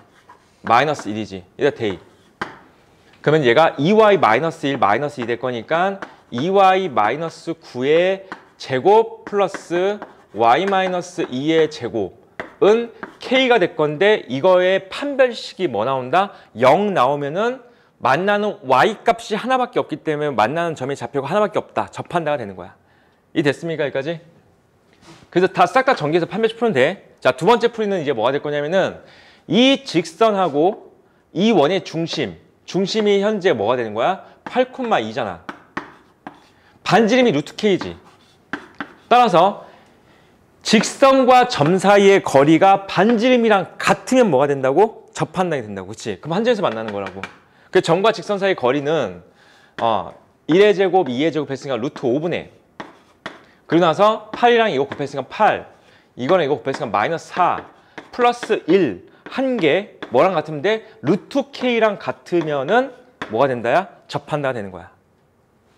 마이너스 1이지. 이다 대입. 그러면 얘가 2Y 마이너스 1 마이너스 2 될 거니까 2Y 마이너스 9의 제곱 플러스 Y 마이너스 2의 제곱은 K가 될 건데 이거의 판별식이 뭐 나온다? 0 나오면은 만나는 Y 값이 하나밖에 없기 때문에 만나는 점의 좌표가 하나밖에 없다. 접한다가 되는 거야. 이 됐습니까? 여기까지? 그래서 다 싹 다 전개해서 판별식 풀면 돼. 자, 두 번째 풀이는 이제 뭐가 될 거냐면은 이 직선하고 이 원의 중심이 현재 뭐가 되는 거야? 8,2잖아. 반지름이 루트 K지. 따라서 직선과 점 사이의 거리가 반지름이랑 같으면 뭐가 된다고? 접한다게 된다고. 그렇지? 그럼 한 점에서 만나는 거라고. 그 점과 직선 사이의 거리는 1의 제곱, 2의 제곱 했으니까 루트 5분의 그리고 나서 8이랑 이거 곱했으니까 8 이거랑 이거 곱했으니까 마이너스 4 플러스 1 한 개 뭐랑 같은데 루트 K랑 같으면은 뭐가 된다야? 접한다가 되는 거야.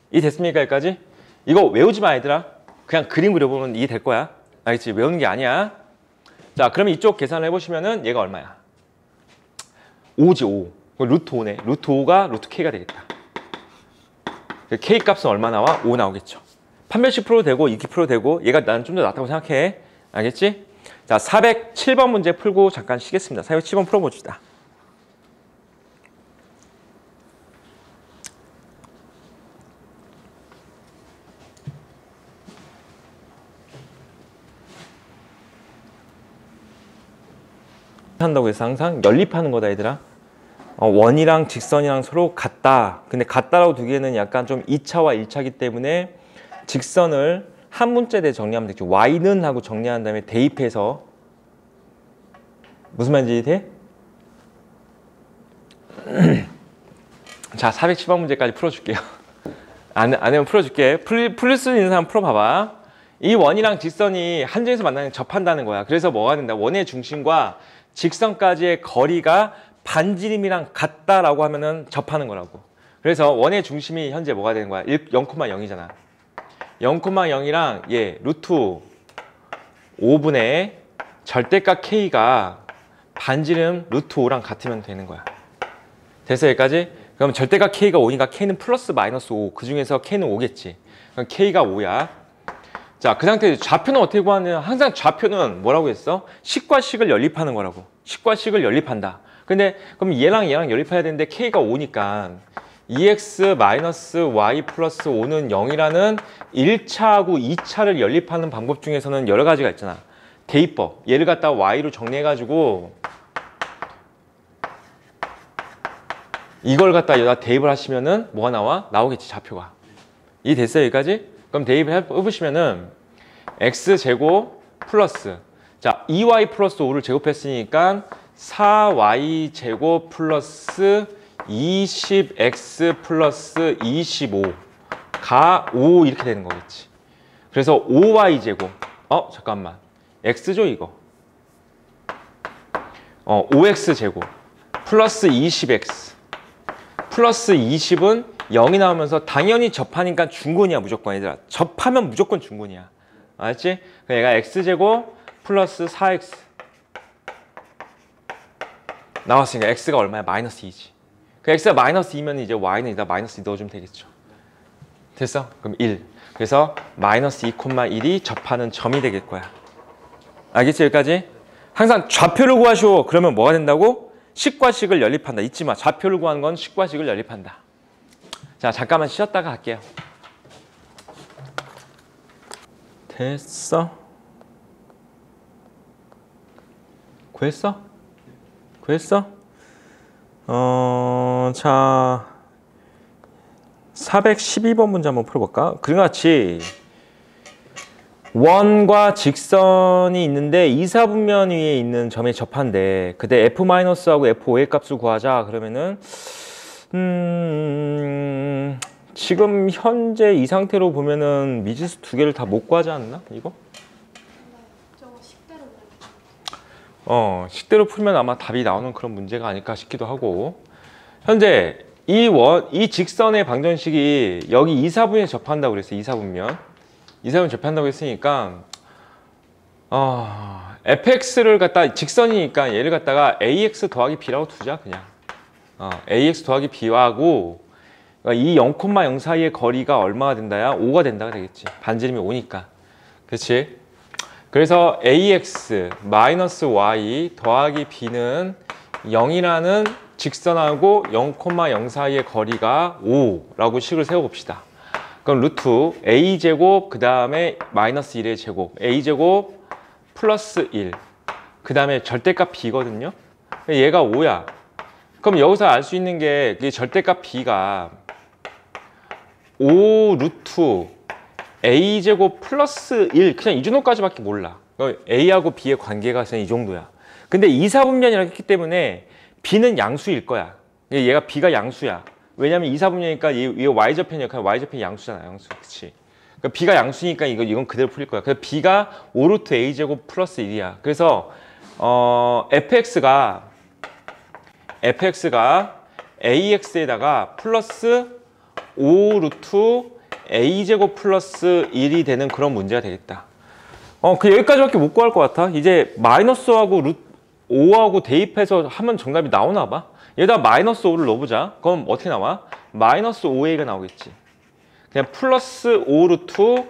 이 됐습니까? 여기까지? 이거 외우지 마 얘들아. 그냥 그림 그려보면 이해 될 거야. 알겠지? 외우는 게 아니야. 자, 그러면 이쪽 계산을 해보시면은 얘가 얼마야? 5지 5. 루트 5네. 루트 5가 루트 K가 되겠다. K 값은 얼마 나와? 5 나오겠죠. 판별식 풀어도 되고 이렇게 풀어도 되고 얘가 나는 좀 더 낫다고 생각해. 알겠지? 자, 407번 문제 풀고 잠깐 쉬겠습니다. 407번 풀어봅시다. 한다고 해서 항상 연립하는 거다 얘들아. 원이랑 직선이랑 서로 같다. 근데 같다라고 두기에는 약간 좀 2차와 1차기 때문에 직선을 한 문자에 대해 정리하면 되죠. y는 하고 정리한 다음에 대입해서 무슨 말인지 돼? 자, 410번 문제까지 풀어줄게요. 안 해면 풀어줄게. 풀릴 수 있는 사람 풀어봐봐. 이 원이랑 직선이 한 점에서 만나는 접한다는 거야. 그래서 뭐가 된다? 원의 중심과 직선까지의 거리가 반지름이랑 같다라고 하면은 접하는 거라고. 그래서 원의 중심이 현재 뭐가 되는 거야? 0,0이잖아. 0,0이랑 얘 루트 5분의 절대값 K가 반지름 루트 5랑 같으면 되는 거야. 됐어 여기까지? 그럼 절대값 K가 5니까 K는 플러스 마이너스 5. 그 중에서 K는 5겠지. 그럼 K가 5야. 자, 그 상태에서 좌표는 어떻게 구하느냐? 항상 좌표는 뭐라고 했어? 식과 식을 연립하는 거라고. 식과 식을 연립한다. 근데 그럼 얘랑 연립해야 되는데 K가 5니까 2x-y 플러스 5는 0이라는 1차하고 2차를 연립하는 방법 중에서는 여러 가지가 있잖아. 대입법. 얘를 갖다가 y로 정리해가지고 이걸 갖다 여기다 대입을 하시면은 뭐가 나와? 나오겠지, 좌표가. 이해됐어요, 여기까지? 그럼 대입을 해보시면은 x제곱 플러스 자 2y 플러스 5를 제곱했으니까 4y제곱 플러스 20x 플러스 25가 5 이렇게 되는 거겠지. 그래서 5y제곱 잠깐만 x죠 이거 5x제곱 플러스 20x 플러스 20은 0이 나오면서 당연히 접하니까 중근이야 무조건 얘들아. 접하면 무조건 중근이야. 알았지? 얘가 x제곱 플러스 4x 나왔으니까 x가 얼마야? 마이너스 2지. 그 x가 마이너스 2면 이제 y는 여기다 마이너스 2 넣어주면 되겠죠. 됐어? 그럼 1. 그래서 마이너스 2,1이 접하는 점이 되겠 거야. 알겠지? 여기까지? 항상 좌표를 구하시오. 그러면 뭐가 된다고? 식과 식을 연립한다. 잊지 마. 좌표를 구하는 건 식과 식을 연립한다. 자, 잠깐만 쉬었다가 갈게요. 됐어? 구했어? 구했어? 자 412번 문제 한번 풀어볼까? 그같이 원과 직선이 있는데 이사분면 위에 있는 점에 접한대. 그때 F-하고 F5의 값을 구하자. 그러면은 지금 현재 이 상태로 보면은 미지수 두 개를 다 못 구하지 않나? 이거? 저거 식대로 식대로 풀면 아마 답이 나오는 그런 문제가 아닐까 싶기도 하고. 현재 이 직선의 방정식이 여기 이사분면에 접한다고 그랬어요. 이사분면 접한다고 했으니까 fx를 갖다 직선이니까 얘를 갖다가 ax 더하기 b라고 두자 그냥. ax 더하기 b하고 이 0,0 사이의 거리가 얼마가 된다야? 5가 된다가 되겠지. 반지름이 5니까. 그렇지? 그래서 ax 마이너스 y 더하기 b는 0이라는 직선하고 0,0 사이의 거리가 5라고 식을 세워봅시다. 그럼 루트 a제곱 그 다음에 마이너스 1의 제곱 a제곱 플러스 1 그 다음에 절대값 b거든요. 얘가 5야. 그럼 여기서 알 수 있는 게 절대값 b가 5 루트 a제곱 플러스 1 그냥 이 정도까지밖에 몰라. a하고 b의 관계가 그냥 이 정도야. 근데 이사분면이라고 했기 때문에 b는 양수일 거야. 얘가 b가 양수야. 왜냐면 이사분면이니까 얘 y좌편이니까 y좌편이 양수잖아. 양수. 그치? 그러니까 b가 양수니까 이건 그대로 풀릴 거야. 그래서 b가 5 루트 a제곱 플러스 1이야. 그래서 fx가 ax에다가 플러스 5 루트 a제곱 플러스 1이 되는 그런 문제가 되겠다. 여기까지밖에 못 구할 것 같아. 이제 마이너스하고 루트 5하고 대입해서 하면 정답이 나오나 봐. 여기다 마이너스 5를 넣어보자. 그럼 어떻게 나와? 마이너스 5a가 나오겠지. 그냥 플러스 5 루트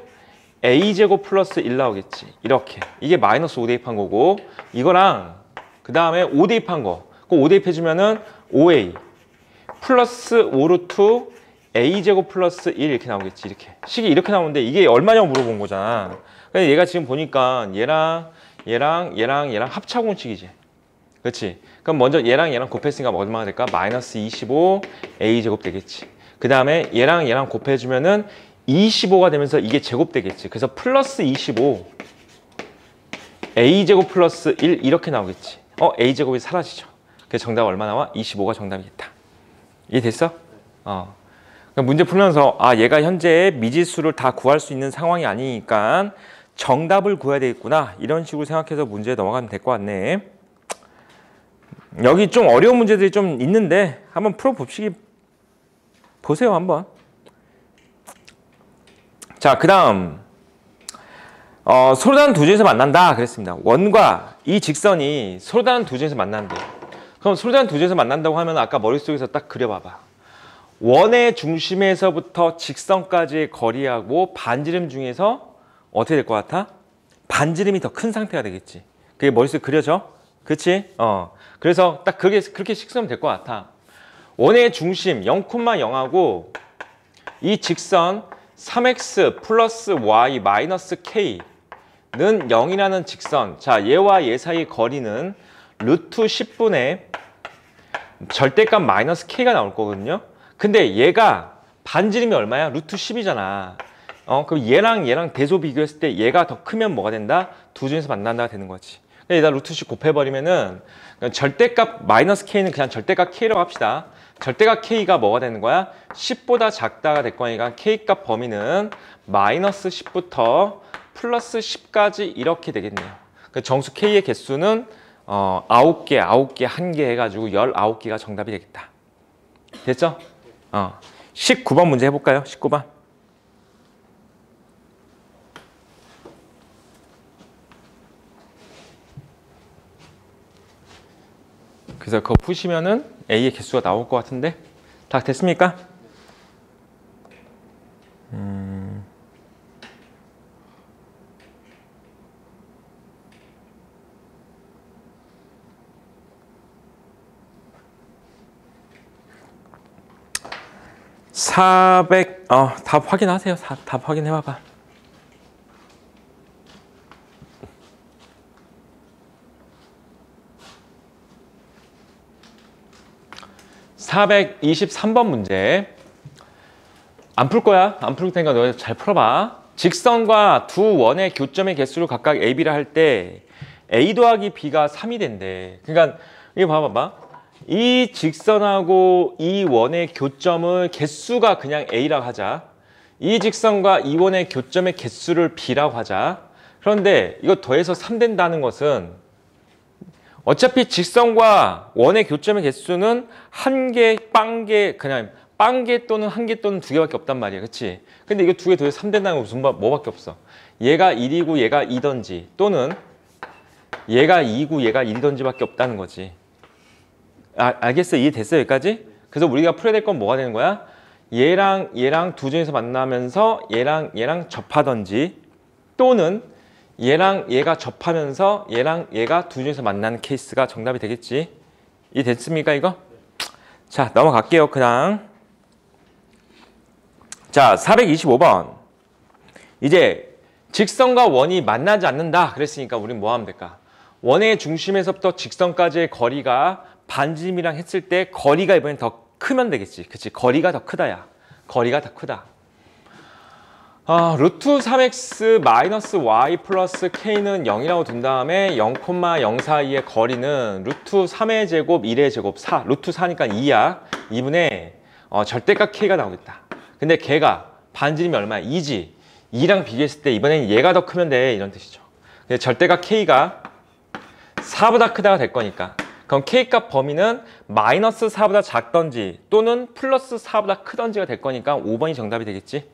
a제곱 플러스 1 나오겠지. 이렇게. 이게 마이너스 5 대입한 거고, 이거랑 그 다음에 5 대입한 거. 그 5 대입해주면은 5a 플러스 5 루트 a제곱 플러스 1 이렇게 나오겠지. 이렇게. 식이 이렇게 나오는데 이게 얼마냐고 물어본 거잖아. 근데 얘가 지금 보니까 얘랑 합차공식이지. 그렇지? 그럼 먼저 얘랑 곱했으니까 얼마가 될까? 마이너스 25 a제곱 되겠지. 그 다음에 얘랑 곱해주면은 25가 되면서 이게 제곱 되겠지. 그래서 플러스 25 a제곱 플러스 1 이렇게 나오겠지. a제곱이 사라지죠. 그래서 정답 얼마 나와? 25가 정답이겠다. 이해됐어? 그러니까 문제 풀면서 얘가 현재 미지수를 다 구할 수 있는 상황이 아니니까 정답을 구해야 되겠구나. 이런 식으로 생각해서 문제에 넘어가면 될 것 같네. 여기 좀 어려운 문제들이 좀 있는데 한번 풀어봅시기 보세요 한번. 자, 그 다음 서로 다른 두 점에서 만난다 그랬습니다. 원과 이 직선이 서로 다른 두 점에서 만난대. 그럼 서로 다른 두 점에서 만난다고 하면 아까 머릿속에서 딱 그려봐봐. 원의 중심에서부터 직선까지의 거리하고 반지름 중에서 어떻게 될 것 같아? 반지름이 더 큰 상태가 되겠지. 그게 머릿속에 그려져? 그치? 그래서 딱 그렇게 식으면 될 것 같아. 원의 중심 0,0하고 이 직선 3x 플러스 y 마이너스 k는 0이라는 직선. 자, 얘와 얘 사이 거리는 루트 10분의 절대값 마이너스 k가 나올 거거든요. 근데 얘가 반지름이 얼마야? 루트 10이잖아. 그럼 얘랑 대소 비교했을 때 얘가 더 크면 뭐가 된다? 두 중에서 만난다가 되는 거지. 여기다 루트 10 곱해버리면은 절대값 마이너스 k는 그냥 절대값 k라고 합시다. 절대값 k가 뭐가 되는 거야? 10보다 작다가 될 거니까 k값 범위는 마이너스 10부터 플러스 10까지 이렇게 되겠네요. 정수 k의 개수는 9개, 1개 해가지고 19개가 정답이 되겠다. 됐죠? 19번 문제 해볼까요? 19번. 그래서 그거 푸시면은 A의 개수가 나올 것 같은데 다 됐습니까? 400 답 확인하세요. 답 확인해봐봐. (423번) 문제. 안 풀 거야. 안 풀 테니까 너 잘 풀어봐. 직선과 두 원의 교점의 개수를 각각 a, b라 할 때 a 더하기 b가 3이 된대. 그러니까 이거 봐봐. 이 직선하고 이 원의 교점을 개수가 그냥 a라고 하자. 이 직선과 이 원의 교점의 개수를 b라고 하자. 그런데 이거 더해서 3 된다는 것은 어차피 직선과 원의 교점의 개수는 한 개, 빵개, 그냥 빵개 또는 한 개 또는 두 개밖에 없단 말이야. 그치? 근데 이거 두 개 더해서 3 된다는 건 무슨 뭐밖에 없어. 얘가 1이고 얘가 2던지 또는 얘가 2고 얘가 1이던지 밖에 없다는 거지. 알겠어? 이해됐어? 여기까지? 그래서 우리가 풀어야 될 건 뭐가 되는 거야? 얘랑 두 중에서 만나면서 얘랑 접하던지 또는 얘랑 얘가 접하면서 얘랑 얘가 두 중에서 만나는 케이스가 정답이 되겠지. 이해됐습니까 이거? 자, 넘어갈게요. 그냥 자, 425번. 이제 직선과 원이 만나지 않는다 그랬으니까 우린 뭐 하면 될까? 원의 중심에서부터 직선까지의 거리가 반지름이랑 했을 때 거리가 이번엔 더 크면 되겠지. 그치? 거리가 더 크다야. 거리가 더 크다. 루트 3x 마이너스 y 플러스 k는 0이라고 둔 다음에 0,0 사이의 거리는 루트 3의 제곱 1의 제곱 4. 루트 4니까 2야. 2분의 절대값 k가 나오겠다. 근데 걔가 반지름이 얼마야? 2지. 2랑 비교했을 때 이번엔 얘가 더 크면 돼. 이런 뜻이죠. 근데 절대값 k가 4보다 크다가 될 거니까. 그럼 k값 범위는 마이너스 4보다 작던지 또는 플러스 4보다 크던지가 될 거니까 5번이 정답이 되겠지.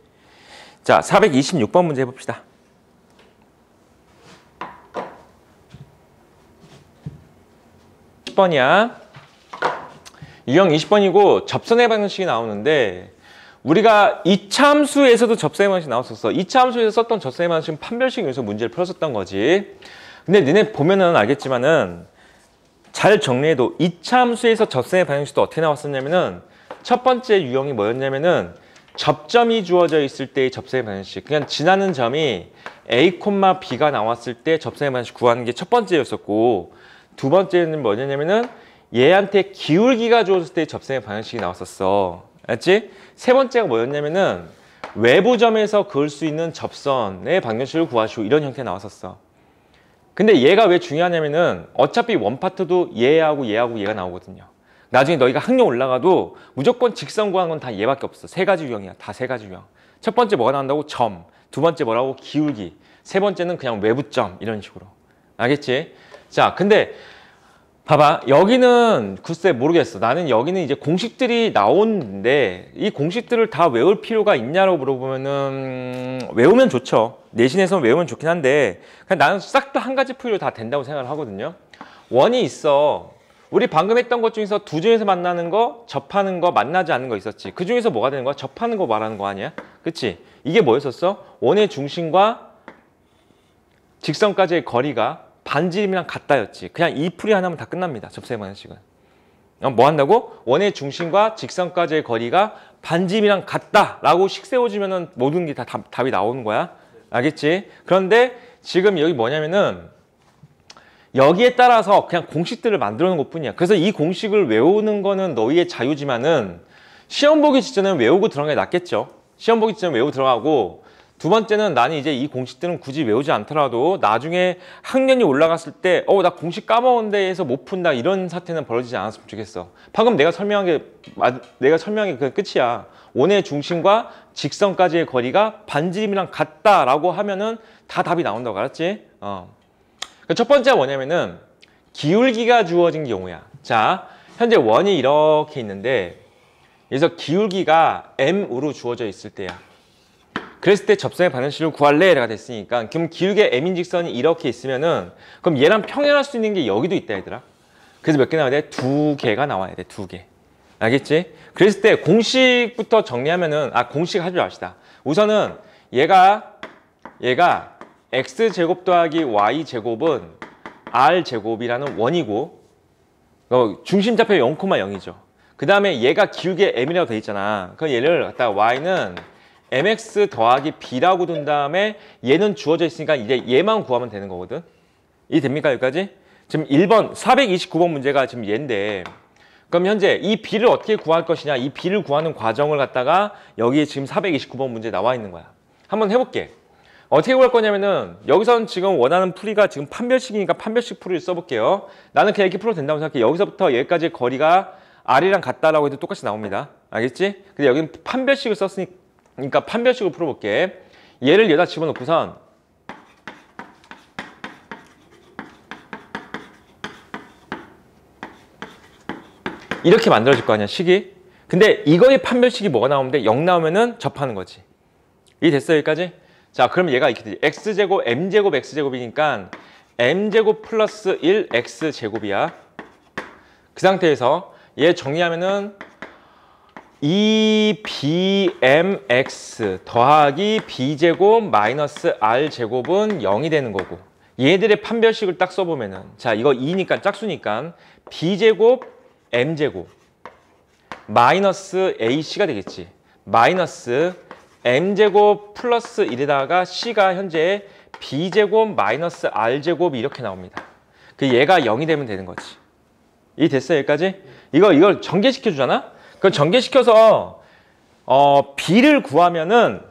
자, 426번 문제 해봅시다. (10번이야) 유형 20번이고 접선의 방정식이 나오는데 우리가 이차함수에서도 접선의 방정식 나왔었어. 이차함수에서 썼던 접선의 방정식은 판별식에서 문제를 풀었었던 거지. 근데 너네 보면은 알겠지만은 잘 정리해도 이차함수에서 접선의 방정식도 어떻게 나왔었냐면은 첫 번째 유형이 뭐였냐면은 접점이 주어져 있을 때의 접선의 방정식. 그냥 지나는 점이 A, B가 나왔을 때 접선의 방정식 구하는 게 첫 번째였었고 두 번째는 뭐냐면은 얘한테 기울기가 주어졌을 때의 접선의 방정식이 나왔었어. 알았지? 세 번째가 뭐였냐면은 외부 점에서 그을 수 있는 접선의 방정식을 구하시오. 이런 형태 나왔었어. 근데 얘가 왜 중요하냐면은 어차피 원파트도 얘하고 얘가 나오거든요. 나중에 너희가 학력 올라가도 무조건 직선 구하는 건 다 얘밖에 없어. 세 가지 유형이야. 다 세 가지 유형. 첫 번째 뭐가 나온다고? 점. 두 번째 뭐라고? 기울기. 세 번째는 그냥 외부점. 이런 식으로. 알겠지? 자, 근데 봐봐. 여기는 글쎄 모르겠어. 나는 여기는 이제 공식들이 나오는데 이 공식들을 다 외울 필요가 있냐고 물어보면은 외우면 좋죠. 내신에서는 외우면 좋긴 한데 그냥 나는 싹 다 한 가지 풀이로 다 된다고 생각을 하거든요. 원이 있어. 우리 방금 했던 것 중에서 두 중에서 만나는 거, 접하는 거, 만나지 않는 거 있었지. 그 중에서 뭐가 되는 거야? 접하는 거 말하는 거 아니야? 그치? 이게 뭐였었어? 원의 중심과 직선까지의 거리가 반지름이랑 같다였지. 그냥 이 풀이 하나면 다 끝납니다. 접선의 방정식은. 뭐 한다고? 원의 중심과 직선까지의 거리가 반지름이랑 같다라고 식 세워주면은 모든 게 다 답이 나오는 거야. 알겠지? 그런데 지금 여기 뭐냐면은 여기에 따라서 그냥 공식들을 만들어 놓은 것 뿐이야. 그래서 이 공식을 외우는 거는 너희의 자유지만은 시험 보기 직전에 외우고 들어가는 게 낫겠죠. 시험 보기 직전에 외우고 들어가고 두 번째는 나는 이제 이 공식들은 굳이 외우지 않더라도 나중에 학년이 올라갔을 때 나 공식 까먹었는데 해서 못 푼다 이런 사태는 벌어지지 않았으면 좋겠어. 방금 내가 설명한 게 그 끝이야. 원의 중심과 직선까지의 거리가 반지름이랑 같다라고 하면은 다 답이 나온다고. 알았지? 첫 번째가 뭐냐면은 기울기가 주어진 경우야. 자, 현재 원이 이렇게 있는데 여기서 기울기가 m으로 주어져 있을 때야. 그랬을 때 접선의 방정식을 구할래가 됐으니까 그럼 기울기의 m인 직선이 이렇게 있으면은 그럼 얘랑 평행할 수 있는 게 여기도 있다 얘들아. 그래서 몇 개 나와야 돼? 두 개가 나와야 돼. 두 개. 알겠지? 그랬을 때 공식부터 정리하면은 공식 하지 맙시다. 우선은 얘가 x제곱 더하기 y제곱은 r제곱이라는 원이고 중심좌표 0,0이죠. 그 다음에 얘가 기울기의 m이라고 돼 있잖아. 그럼 얘를 갖다가 y는 mx 더하기 b라고 둔 다음에 얘는 주어져 있으니까 이제 얘만 구하면 되는 거거든. 이해됩니까 여기까지? 지금 1번 429번 문제가 지금 얘인데 그럼 현재 이 b를 어떻게 구할 것이냐, 이 b를 구하는 과정을 갖다가 여기에 지금 429번 문제 나와 있는 거야. 한번 해볼게. 어떻게 구할 거냐면은 여기선 지금 원하는 풀이가 지금 판별식이니까 판별식 풀이를 써볼게요. 나는 그냥 이렇게 풀어도 된다고 생각해. 여기서부터 여기까지 거리가 r이랑 같다라고 해도 똑같이 나옵니다. 알겠지? 근데 여기는 판별식을 썼으니까 판별식을 풀어볼게. 얘를 여기다 집어넣고선 이렇게 만들어질 거 아니야, 식이. 근데 이거의 판별식이 뭐가 나오면 돼? 0 나오면은 접하는 거지. 이해됐어 여기까지? 자, 그럼 얘가 이렇게 되지. x제곱, m제곱, x제곱이니까 m제곱 플러스 1 x제곱이야. 그 상태에서 얘 정리하면은 2bmx 더하기 b제곱 마이너스 r제곱은 0이 되는 거고 얘들의 판별식을 딱 써보면은 자, 이거 2니까 짝수니까 b제곱 m제곱 마이너스 ac가 되겠지. 마이너스 m제곱 플러스 1에다가 c가 현재 b제곱 마이너스 r제곱이 이렇게 나옵니다. 그 얘가 0이 되면 되는 거지. 이해됐어요 여기까지? 이걸 전개시켜 주잖아? 그럼 전개시켜서 b를 구하면은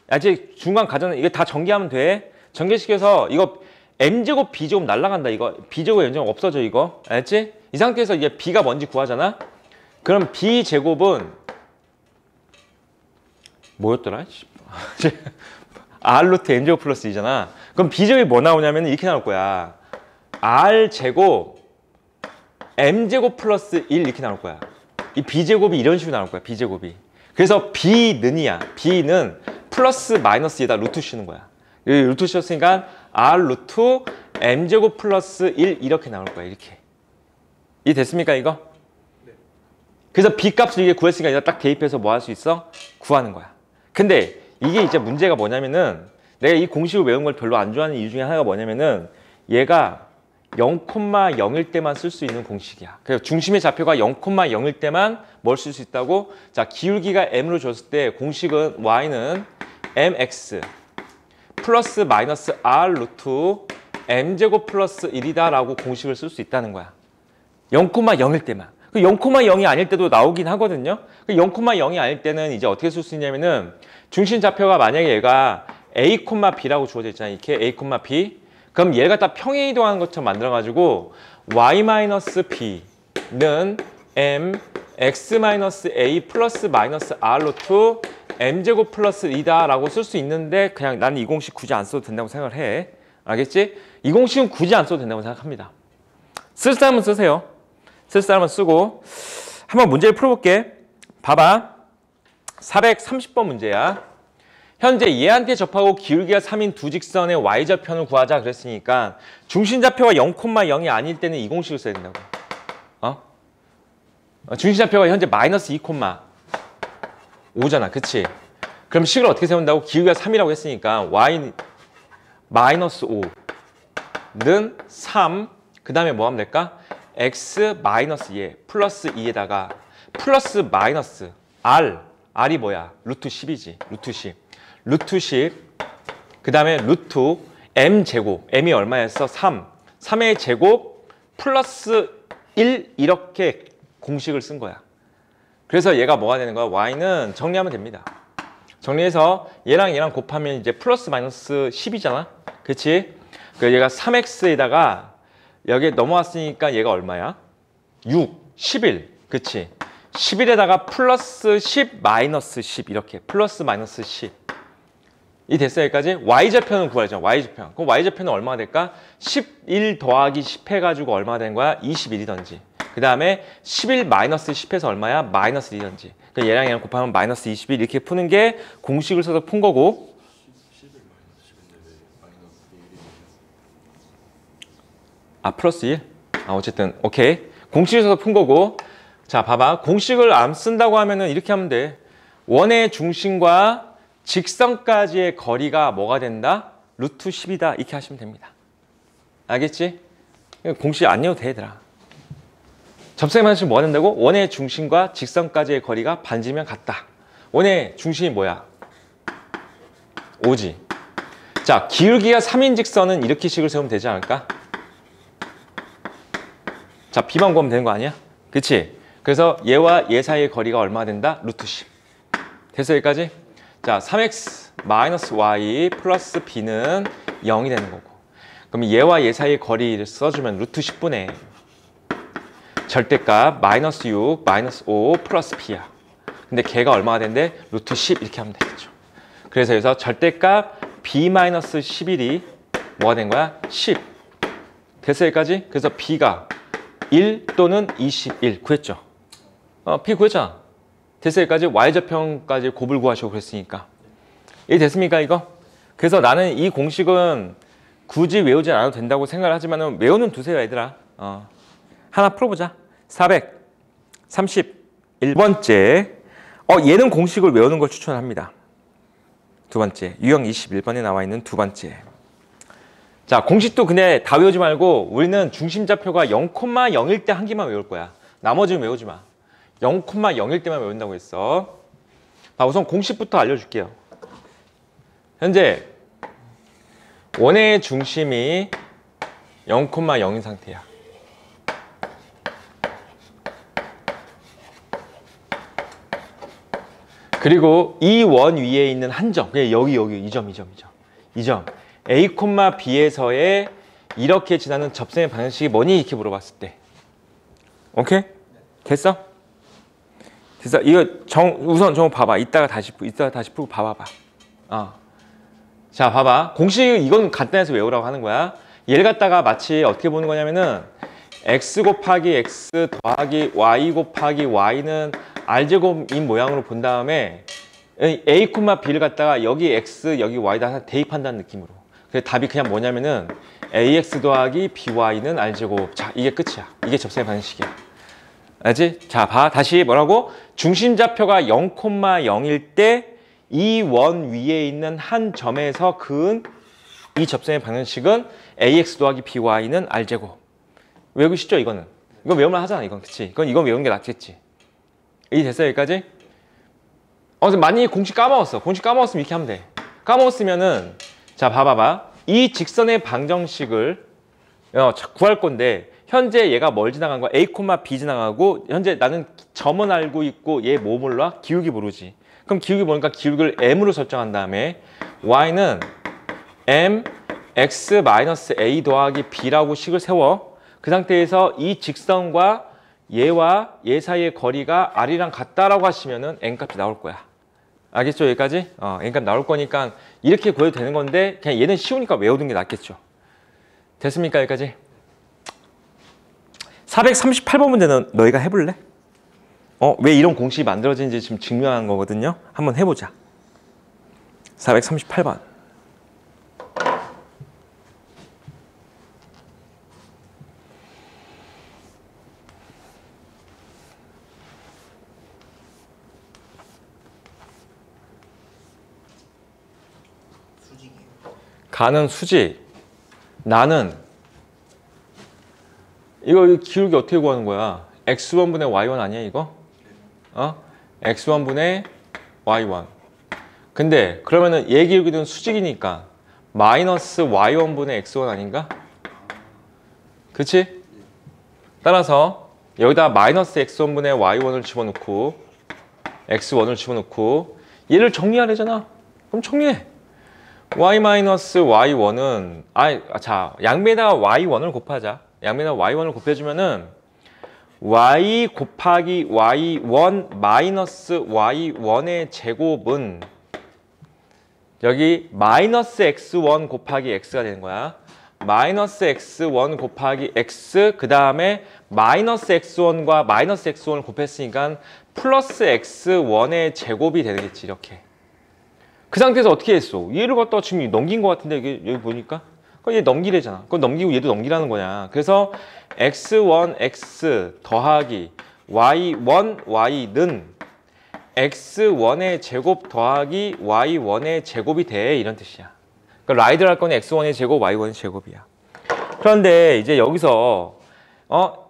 아직 중간 가정은 이거 다 전개하면 돼. 전개시켜서 이거 m제곱 b제곱 날라간다. 이거 b제곱 m제곱 없어져 이거. 알았지? 이 상태에서 이제 b가 뭔지 구하잖아. 그럼 b제곱은 뭐였더라? r 루트 m제곱 플러스 2잖아. 그럼 b제곱이 뭐 나오냐면 이렇게 나올 거야. r제곱 m제곱 플러스 1 이렇게 나올 거야. 이 b제곱이 이런 식으로 나올 거야. b제곱이. 그래서 b는이야. b는 플러스 마이너스에다 루트 씌우는 거야. 여기 루트 씌웠으니까 r 루트 m제곱 플러스 1 이렇게 나올 거야. 이렇게. 이해 됐습니까 이거? 네. 그래서 B 값을 이게 구했으니까 여기다 딱 대입해서 뭐 할 수 있어? 구하는 거야. 근데 이게 이제 문제가 뭐냐면은 내가 이 공식을 외우는 걸 별로 안 좋아하는 이유 중에 하나가 뭐냐면은 얘가 0,0일 때만 쓸 수 있는 공식이야. 그래서 중심의 좌표가 0,0일 때만 뭘 쓸 수 있다고? 자, 기울기가 m으로 줬을 때 공식은 y는 mx 플러스 마이너스 r 루트 m제곱 플러스 1이다 라고 공식을 쓸 수 있다는 거야. 0,0일 때만. 0,0이 아닐 때도 나오긴 하거든요. 0,0이 아닐 때는 이제 어떻게 쓸 수 있냐면은 중심 좌표가 만약에 얘가 a, b라고 주어져 있잖아요. 이렇게 a, b. 그럼 얘를 갖다 평행 이동하는 것처럼 만들어가지고 y-b는 m x-a 플러스 마이너스 r 루트 m제곱 플러스 2다 라고 쓸 수 있는데 그냥 나는 이 공식 굳이 안 써도 된다고 생각을 해. 알겠지? 이 공식은 굳이 안 써도 된다고 생각합니다. 쓸 사람은 쓰세요. 쓸 사람은 쓰고 한번 문제를 풀어볼게. 봐봐. 430번 문제야. 현재 얘한테 접하고 기울기가 3인 두 직선의 y좌편을 구하자 그랬으니까 중심좌표가 0,0이 아닐 때는 이 공식을 써야 된다고. 중심좌표가 현재 마이너스 2,5잖아. 그치? 그럼 식을 어떻게 세운다고? 기울기가 3이라고 했으니까 y 마이너스 5는 3. 그 다음에 뭐 하면 될까? x 마이너스 2 플러스 2에다가 플러스 마이너스 r이 뭐야? 루트 10이지. 루트 10. 루트 10, 그 다음에 루트 m 제곱, m이 얼마였어? 3. 3의 제곱 플러스 1 이렇게 공식을 쓴 거야. 그래서 얘가 뭐가 되는 거야? y는 정리하면 됩니다. 정리해서 얘랑 곱하면 이제 플러스 마이너스 10이잖아. 그치? 그래서 얘가 3x에다가 여기에 넘어왔으니까 얘가 얼마야? 6, 11. 그치? 11에다가 플러스 10, 마이너스 10 이렇게 플러스 마이너스 10. 이 됐어요 여기까지? y좌표는 구하자. y좌표. 그럼 y좌표는 얼마가 될까? 11 더하기 10 해가지고 얼마가 되는 거야? 21이던지. 그 다음에 11 마이너스 10해서 얼마야? 마이너스 1이던지. 그러니까 얘랑 곱하면 마이너스 21 이렇게 푸는 게 공식을 써서 푼 거고. 11 마이너스 10인데 왜 마이너스 1이냐? 아 플러스 1? 아 어쨌든 오케이. 공식을 써서 푼 거고. 자 봐봐. 공식을 안 쓴다고 하면은 이렇게 하면 돼. 원의 중심과 직선까지의 거리가 뭐가 된다? 루트 10이다. 이렇게 하시면 됩니다. 알겠지? 공식 안 내도 돼, 얘들아. 접선의 반지름 뭐가 된다고? 원의 중심과 직선까지의 거리가 반지면 같다. 원의 중심이 뭐야? 5지. 자, 기울기가 3인 직선은 이렇게 식을 세우면 되지 않을까? 자, B만 구하면 되는 거 아니야? 그치? 그래서 얘와 얘 사이의 거리가 얼마나 된다? 루트 10. 됐어, 여기까지? 자, 3x 마이너스 y 플러스 b는 0이 되는 거고. 그럼 얘와 얘 사이의 거리를 써주면 루트 10분의 절대값 마이너스 6, 마이너스 5 플러스 b야. 근데 걔가 얼마가 된대? 루트 10 이렇게 하면 되겠죠. 그래서 여기서 절대값 b 마이너스 11이 뭐가 된 거야? 10. 됐어, 여기까지? 그래서 b가 1 또는 21 구했죠. b 구했잖아. 됐어 여기까지? y좌표까지 곱을 구하시고 그랬으니까. 이해 됐습니까 이거? 그래서 나는 이 공식은 굳이 외우지 않아도 된다고 생각을 하지만 외우는 두세요 얘들아. 하나 풀어보자. 431번째. 얘는 공식을 외우는 걸 추천합니다. 두 번째. 유형 21번에 나와 있는 두 번째. 자, 공식도 근데 다 외우지 말고 우리는 중심좌표가 0,0일 때 한 개만 외울 거야. 나머지는 외우지 마. 0,0일 때만 외운다고 했어. 자, 우선 공식부터 알려줄게요. 현재 원의 중심이 0,0인 상태야. 그리고 이 원 위에 있는 한 점, 여기 이 점. A, B에서의 이렇게 지나는 접선의 방정식이 뭐니? 이렇게 물어봤을 때. 오케이? 됐어? 됐어. 이거 우선 좀 봐봐. 이따가 다시 풀고 봐봐봐. 자, 봐봐. 공식 이건 간단해서 외우라고 하는 거야. 얘를 갖다가 마치 어떻게 보는 거냐면은 x 곱하기 x 더하기 y 곱하기 y는 r제곱인 모양으로 본 다음에 a, b를 갖다가 여기 x, 여기 y다 대입한다는 느낌으로. 그래서 답이 그냥 뭐냐면은 ax 더하기 by는 r제곱. 자, 이게 끝이야. 이게 접선의 방정식이야. 알지? 자, 봐. 다시 뭐라고? 중심좌표가 0,0일 때 이 원 위에 있는 한 점에서 그은 이 접선의 방정식은 ax 더하기 by는 r제곱. 외우기 쉽죠, 이거는? 이건 외우면 하잖아, 이건. 그치? 이건 외우는 게 낫겠지. 이 됐어요, 여기까지? 만약에 공식 까먹었어. 공식 까먹었으면 이렇게 하면 돼. 까먹었으면은, 자, 봐봐봐. 이 직선의 방정식을 구할 건데, 현재 얘가 뭘 지나간 거야? A, B 지나가고, 현재 나는 점은 알고 있고, 얘 뭐 몰라? 기울기 모르지. 그럼 기울기 모르니까 기울기를 m으로 설정한 다음에, y는 m, x-a 더하기 b라고 식을 세워. 그 상태에서 이 직선과 얘와 얘 사이의 거리가 r이랑 같다라고 하시면은 n값이 나올 거야. 알겠죠? 여기까지? n값 나올 거니까 이렇게 구해도 되는 건데 그냥 얘는 쉬우니까 외우는 게 낫겠죠. 됐습니까? 여기까지? 438번 문제는 너희가 해볼래? 왜 이런 공식이 만들어지는지 지금 증명한 거거든요. 한번 해보자. 438번. 가는 수직. 나는 이거 기울기 어떻게 구하는 거야? x1분의 y1 아니야 이거? x1분의 y1. 근데 그러면은 얘 기울기는 수직이니까 마이너스 y1분의 x1 아닌가? 그치? 따라서 여기다 마이너스 x1분의 y1을 집어넣고 x1을 집어넣고 얘를 정리하려잖아. 그럼 정리해. y-y1은 자, 양변에다가 y1을 곱하자. 양변에다가 y1을 곱해주면은 y 곱하기 y1 마이너스 y1의 제곱은 여기 마이너스 x1 곱하기 x가 되는 거야. 마이너스 x1 곱하기 x 그 다음에 마이너스 x1과 마이너스 x1을 곱했으니까 플러스 x1의 제곱이 되겠지 이렇게. 그 상태에서 어떻게 했어? 얘를 갖다가 지금 넘긴 것 같은데 여기 보니까 얘 넘기래잖아. 그건 넘기고 얘도 넘기라는 거냐. 그래서 x1x 더하기 y1y는 x1의 제곱 더하기 y1의 제곱이 돼 이런 뜻이야. 그러니까 라이드를 할 거는 x1의 제곱 y1의 제곱이야. 그런데 이제 여기서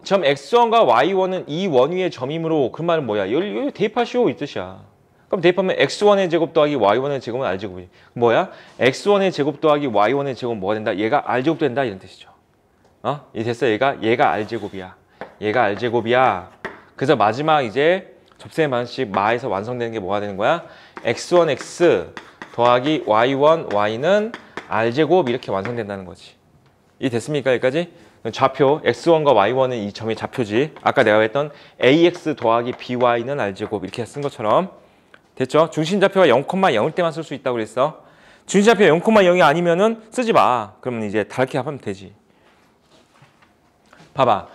점 x1과 y1은 이 원 위의 점이므로 그 말은 뭐야? 여기 대입하시오 이 뜻이야. 그럼 대입하면 x1의 제곱 더하기 y1의 제곱은 r제곱이 뭐야? x1의 제곱 더하기 y1의 제곱은 뭐가 된다? 얘가 r제곱 된다 이런 뜻이죠. 이 됐어? 얘가 r제곱이야. 얘가 r제곱이야. 그래서 마지막 이제 접선의 방정식 마에서 완성되는 게 뭐가 되는 거야? x1x 더하기 y1 y는 r제곱 이렇게 완성된다는 거지. 이 됐습니까? 여기까지? 좌표 x1과 y1은 이 점의 좌표지. 아까 내가 했던 ax 더하기 by는 r제곱 이렇게 쓴 것처럼 됐죠? 중심좌표가 0,0일 때만 쓸 수 있다고 그랬어. 중심좌표 0,0이 아니면은 쓰지 마. 그러면 이제 다르게 하면 되지. 봐봐.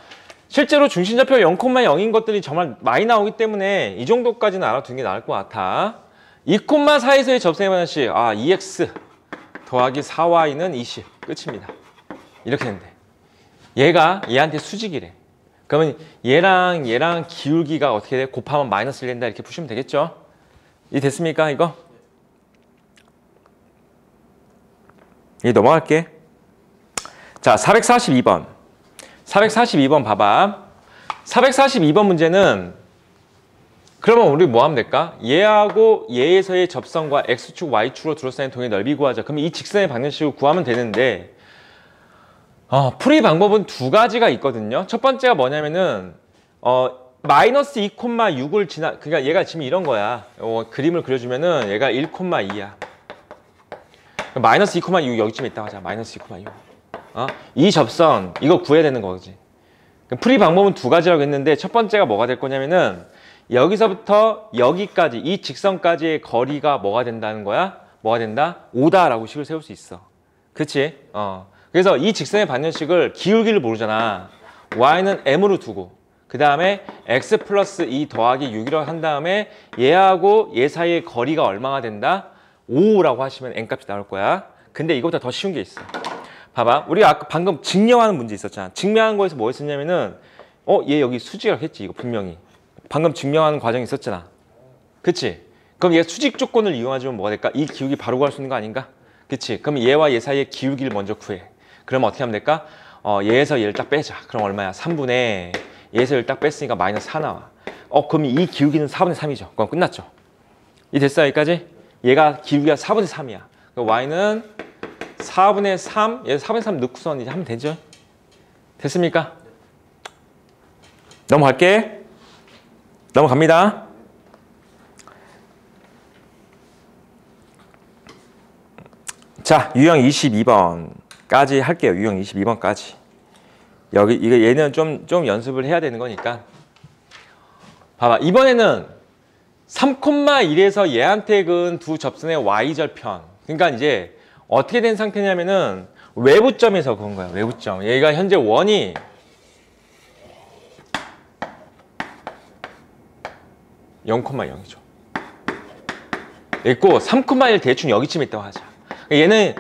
실제로 중심좌표가 0,0인 것들이 정말 많이 나오기 때문에 이 정도까지는 알아두는 게 나을 것 같아. 2,4에서의 접선의 방정식 2x 더하기 4y는 20 끝입니다. 이렇게 된대. 얘가 얘한테 수직이래. 그러면 얘랑 기울기가 어떻게 돼? 곱하면 마이너스 1 된다 이렇게 푸시면 되겠죠? 이 됐습니까 이거? 이 넘어갈게. 자 442번 442번 봐봐. 442번 문제는 그러면 우리 뭐 하면 될까? 얘하고 얘에서의 접선과 x축 y축으로 둘러싸인 동의 넓이 구하자. 그러면 이 직선의 방정식을 구하면 되는데 풀이 방법은 두 가지가 있거든요. 첫 번째가 뭐냐면은 마이너스 2,6을 그러니까 얘가 지금 이런 거야. 그림을 그려주면은 얘가 1,2야. 마이너스 2,6 여기쯤에 있다고 하자. 마이너스 2,6. 이 접선 이거 구해야 되는 거지. 풀이 방법은 두 가지라고 했는데 첫 번째가 뭐가 될 거냐면은 여기서부터 여기까지 이 직선까지의 거리가 뭐가 된다는 거야? 뭐가 된다? 5다라고 식을 세울 수 있어. 그치? 그래서 이 직선의 방정식을 기울기를 모르잖아. y는 m으로 두고 그 다음에 x 플러스 2 더하기 6이라고 한 다음에 얘하고 얘 사이의 거리가 얼마가 된다? 5라고 하시면 n값이 나올 거야. 근데 이거보다 더 쉬운 게 있어. 봐봐. 우리가 아까 방금 증명하는 문제 있었잖아. 증명한 거에서 뭐 했었냐면은 얘 여기 수직이라고 했지. 이거 분명히. 방금 증명하는 과정이 있었잖아. 그치? 그럼 얘 수직 조건을 이용하면 뭐가 될까? 이 기울기 바로 구할 수 있는 거 아닌가? 그치? 그럼 얘와 얘 사이의 기울기를 먼저 구해. 그러면 어떻게 하면 될까? 얘에서 얘를 딱 빼자. 그럼 얼마야? 3분의 얘에서 얘를 딱 뺐으니까 마이너스 4 나와. 그럼 이 기울기는 4분의 3이죠. 그럼 끝났죠. 이 됐어 여기까지? 얘가 기울기가 4분의 3이야. 그럼 y는 4분의 3, 얘 4분의 3 넣고선 이제 하면 되죠. 됐습니까? 넘어갈게. 넘어갑니다. 자, 유형 22번까지 할게요. 유형 22번까지. 여기 이거 얘는 좀 연습을 해야 되는 거니까. 봐봐. 이번에는 3,1에서 얘한테 그은 두 접선의 y절편. 그러니까 이제 어떻게 된 상태냐면은 외부점에서 그은 거야. 외부점. 얘가 현재 원이 (0,0이죠) 있고 3,1 대충 여기쯤에 있다고 하자. 얘는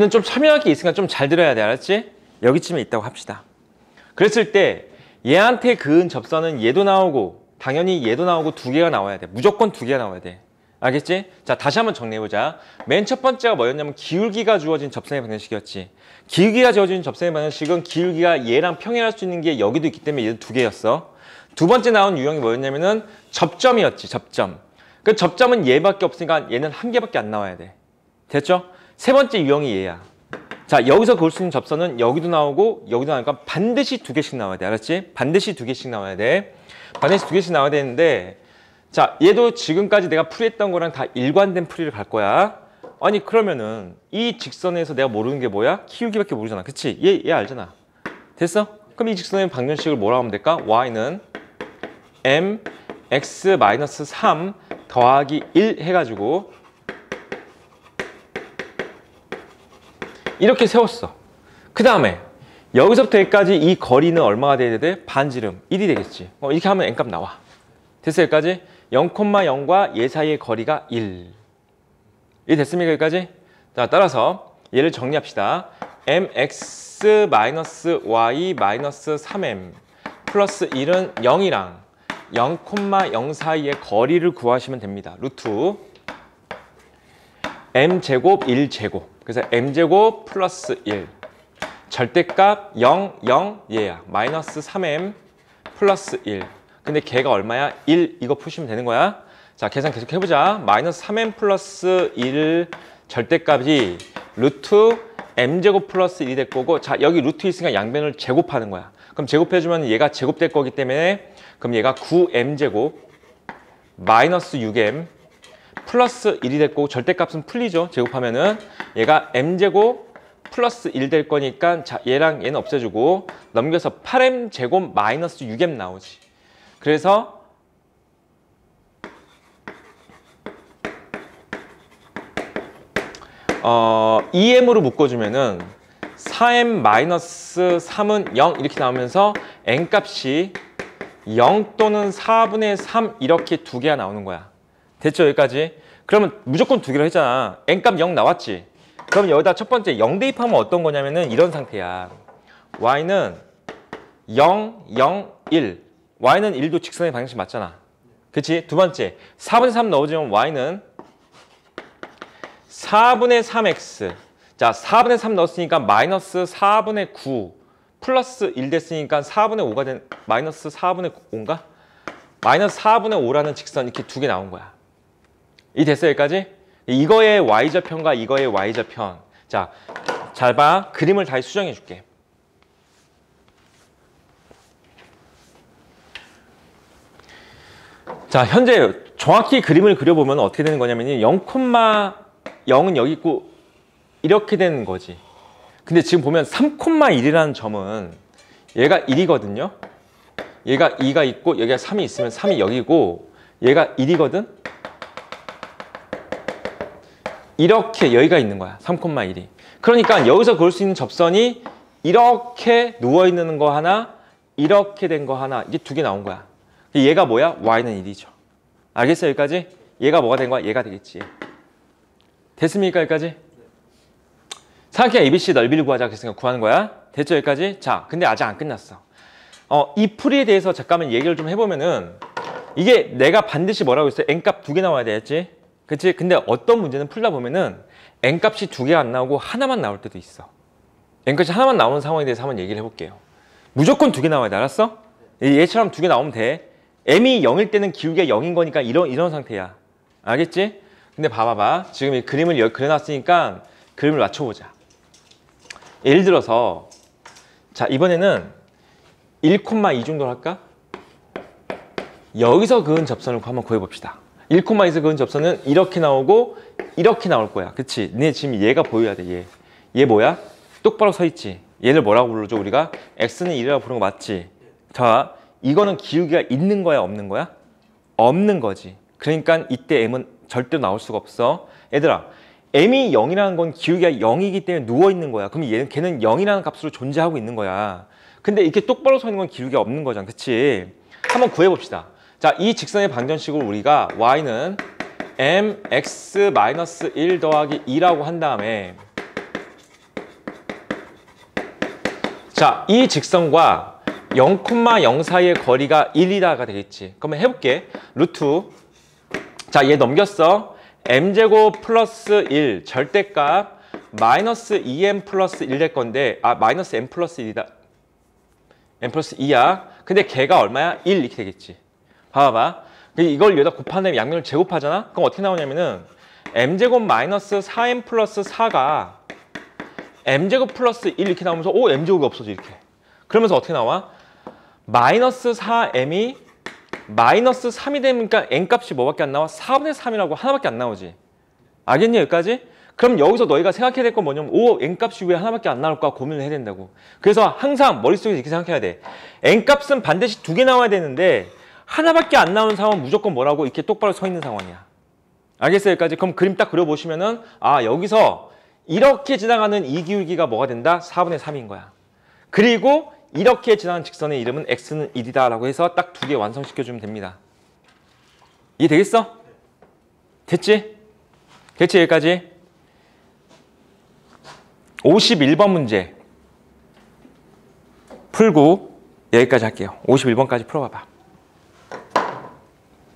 좀 설명할 게 있으니까 좀 잘 들어야 돼. 알았지? 여기쯤에 있다고 합시다. 그랬을 때 얘한테 그은 접선은 얘도 나오고 당연히 얘도 나오고 두 개가 나와야 돼. 무조건 두 개가 나와야 돼. 알겠지? 자, 다시 한번 정리해보자. 맨 첫 번째가 뭐였냐면 기울기가 주어진 접선의 방정식이었지. 기울기가 주어진 접선의 방정식은 기울기가 얘랑 평행할 수 있는 게 여기도 있기 때문에 얘도 두 개였어. 두 번째 나온 유형이 뭐였냐면은 접점이었지. 접점. 그 접점은 얘밖에 없으니까 얘는 한 개밖에 안 나와야 돼. 됐죠? 세 번째 유형이 얘야. 자, 여기서 그을 수 있는 접선은 여기도 나오고 여기도 나오니까 반드시 두 개씩 나와야 돼. 알았지? 반드시 두 개씩 나와야 돼. 반드시 두 개씩 나와야 되는데, 자, 얘도 지금까지 내가 풀이했던 거랑 다 일관된 풀이를 갈 거야. 아니, 그러면은 이 직선에서 내가 모르는 게 뭐야? 기울기밖에 모르잖아. 그치? 얘 알잖아. 됐어? 그럼 이 직선의 방정식을 뭐라고 하면 될까? y는 mx-3 더하기 1 해가지고 이렇게 세웠어. 그 다음에 여기서부터 여기까지 이 거리는 얼마가 돼야 돼? 반지름 1이 되겠지. 이렇게 하면 n값 나와. 됐어 여기까지? 0,0과 얘 사이의 거리가 1. 이 됐습니까 여기까지? 자, 따라서 얘를 정리합시다. mx-y-3m 플러스 1은 0이랑 0,0 사이의 거리를 구하시면 됩니다. 루트 m제곱 1제곱. 그래서 m제곱 플러스 1. 절대값 0, 0 얘야. 마이너스 3m 플러스 1. 근데 걔가 얼마야? 1. 이거 푸시면 되는 거야. 자, 계산 계속 해보자. 마이너스 3m 플러스 1 절대값이 루트 m제곱 플러스 1이 될 거고, 자, 여기 루트 있으니까 양변을 제곱하는 거야. 그럼 제곱해주면 얘가 제곱될 거기 때문에 그럼 얘가 9m제곱 마이너스 6m 플러스 1이 될 거고, 절대값은 풀리죠. 제곱하면은 얘가 m제곱 플러스 1 될 거니까, 자, 얘랑 얘는 없애주고 넘겨서 8m제곱 마이너스 6m 나오지. 그래서 EM으로 묶어주면은 4m-3은 0 이렇게 나오면서 n값이 0 또는 4분의 3 이렇게 두 개가 나오는 거야. 됐죠 여기까지? 그러면 무조건 두 개로 했잖아. n값 0 나왔지? 그럼 여기다 첫 번째 0 대입하면 어떤 거냐면은 이런 상태야. y는 0, 0, 1. y는 1도 직선의 방정식 맞잖아. 그치? 두 번째 4분의 3 넣어주면 y는 4분의 3x. 자, 4분의 3 넣었으니까 마이너스 4분의 9 플러스 1 됐으니까 4분의 5가 된, 마이너스 4분의 5인가? 마이너스 4분의 5라는 직선 이렇게 두 개 나온 거야. 이 됐어 여기까지? 이거의 y절편과 이거의 y절편. 자, 잘 봐. 그림을 다시 수정해 줄게. 자, 현재 정확히 그림을 그려보면 어떻게 되는 거냐면 0,0은 여기 있고 이렇게 되는 거지. 근데 지금 보면 3,1이라는 점은 얘가 1이거든요. 얘가 2가 있고 여기가 3이 있으면 3이 여기고 얘가 1이거든. 이렇게 여기가 있는 거야. 3,1이. 그러니까 여기서 그을 수 있는 접선이 이렇게 누워있는 거 하나, 이렇게 된 거 하나, 이게 두 개 나온 거야. 얘가 뭐야? y는 1이죠. 알겠어요 여기까지? 얘가 뭐가 된 거야? 얘가 되겠지. 됐습니까 여기까지? 삼각형 ABC 넓이를 구하자 그랬으니까 구하는 거야. 됐죠 여기까지? 자, 근데 아직 안 끝났어. 이 풀이에 대해서 잠깐만 얘기를 좀 해보면은 이게 내가 반드시 뭐라고 했어요? n값 2개 나와야 되겠지? 그치? 근데 어떤 문제는 풀다 보면은 n값이 2개가 안 나오고 하나만 나올 때도 있어. n값이 하나만 나오는 상황에 대해서 한번 얘기를 해볼게요. 무조건 2개 나와야 돼. 알았어? 얘처럼 2개 나오면 돼. m이 0일 때는 기울기가 0인 거니까 이런 상태야. 알겠지? 근데 봐봐봐. 지금 이 그림을 그려놨으니까 그림을 맞춰보자. 예를 들어서 자 이번에는 1,2 정도 할까? 여기서 그은 접선을 한번 구해봅시다. 1,2에서 그은 접선은 이렇게 나오고 이렇게 나올 거야. 그치? 네 지금 얘가 보여야 돼. 얘 뭐야? 똑바로 서 있지. 얘를 뭐라고 부르죠? 우리가 x는 1이라고 부르는 거 맞지? 자 이거는 기울기가 있는 거야 없는 거야? 없는 거지. 그러니까 이때 m은 절대로 나올 수가 없어. 얘들아 m이 0이라는 건 기울기가 0이기 때문에 누워있는 거야. 그럼 걔는 0이라는 값으로 존재하고 있는 거야. 근데 이렇게 똑바로 서 있는 건 기울기가 없는 거잖아. 그치? 한번 구해봅시다. 자, 이 직선의 방정식을 우리가 y는 mx-1 더하기 2라고 한 다음에 자, 이 직선과 0,0 사이의 거리가 1이다가 되겠지. 그러면 해볼게. 루트 자, 얘 넘겼어. m제곱 플러스 1 절대값 마이너스 2m 플러스 1 될 건데 마이너스 m 플러스 1이다. m 플러스 2야. 근데 걔가 얼마야? 1 이렇게 되겠지. 봐봐. 이걸 여기다 곱한 다음에 양면을 제곱하잖아? 그럼 어떻게 나오냐면은 m제곱 마이너스 4m 플러스 4가 m제곱 플러스 1 이렇게 나오면서 m제곱이 없어져 이렇게. 그러면서 어떻게 나와? 마이너스 4m이 마이너스 3이 되니까 n값이 뭐밖에 안 나와? 4분의 3이라고 하나밖에 안 나오지. 알겠니 여기까지? 그럼 여기서 너희가 생각해야 될 건 뭐냐면 n값이 왜 하나밖에 안 나올까 고민을 해야 된다고. 그래서 항상 머릿속에 이렇게 생각해야 돼. n값은 반드시 2개 나와야 되는데 하나밖에 안 나오는 상황은 무조건 뭐라고? 이렇게 똑바로 서 있는 상황이야. 알겠어요 여기까지? 그럼 그림 딱 그려보시면은 여기서 이렇게 지나가는 이 기울기가 뭐가 된다? 4분의 3인 거야. 그리고 이렇게 지나가는 직선의 이름은 x는 1이다 라고 해서 딱 2개 완성시켜주면 됩니다. 이해되겠어? 됐지? 됐지 여기까지? 51번 문제 풀고 여기까지 할게요. 51번까지 풀어봐봐.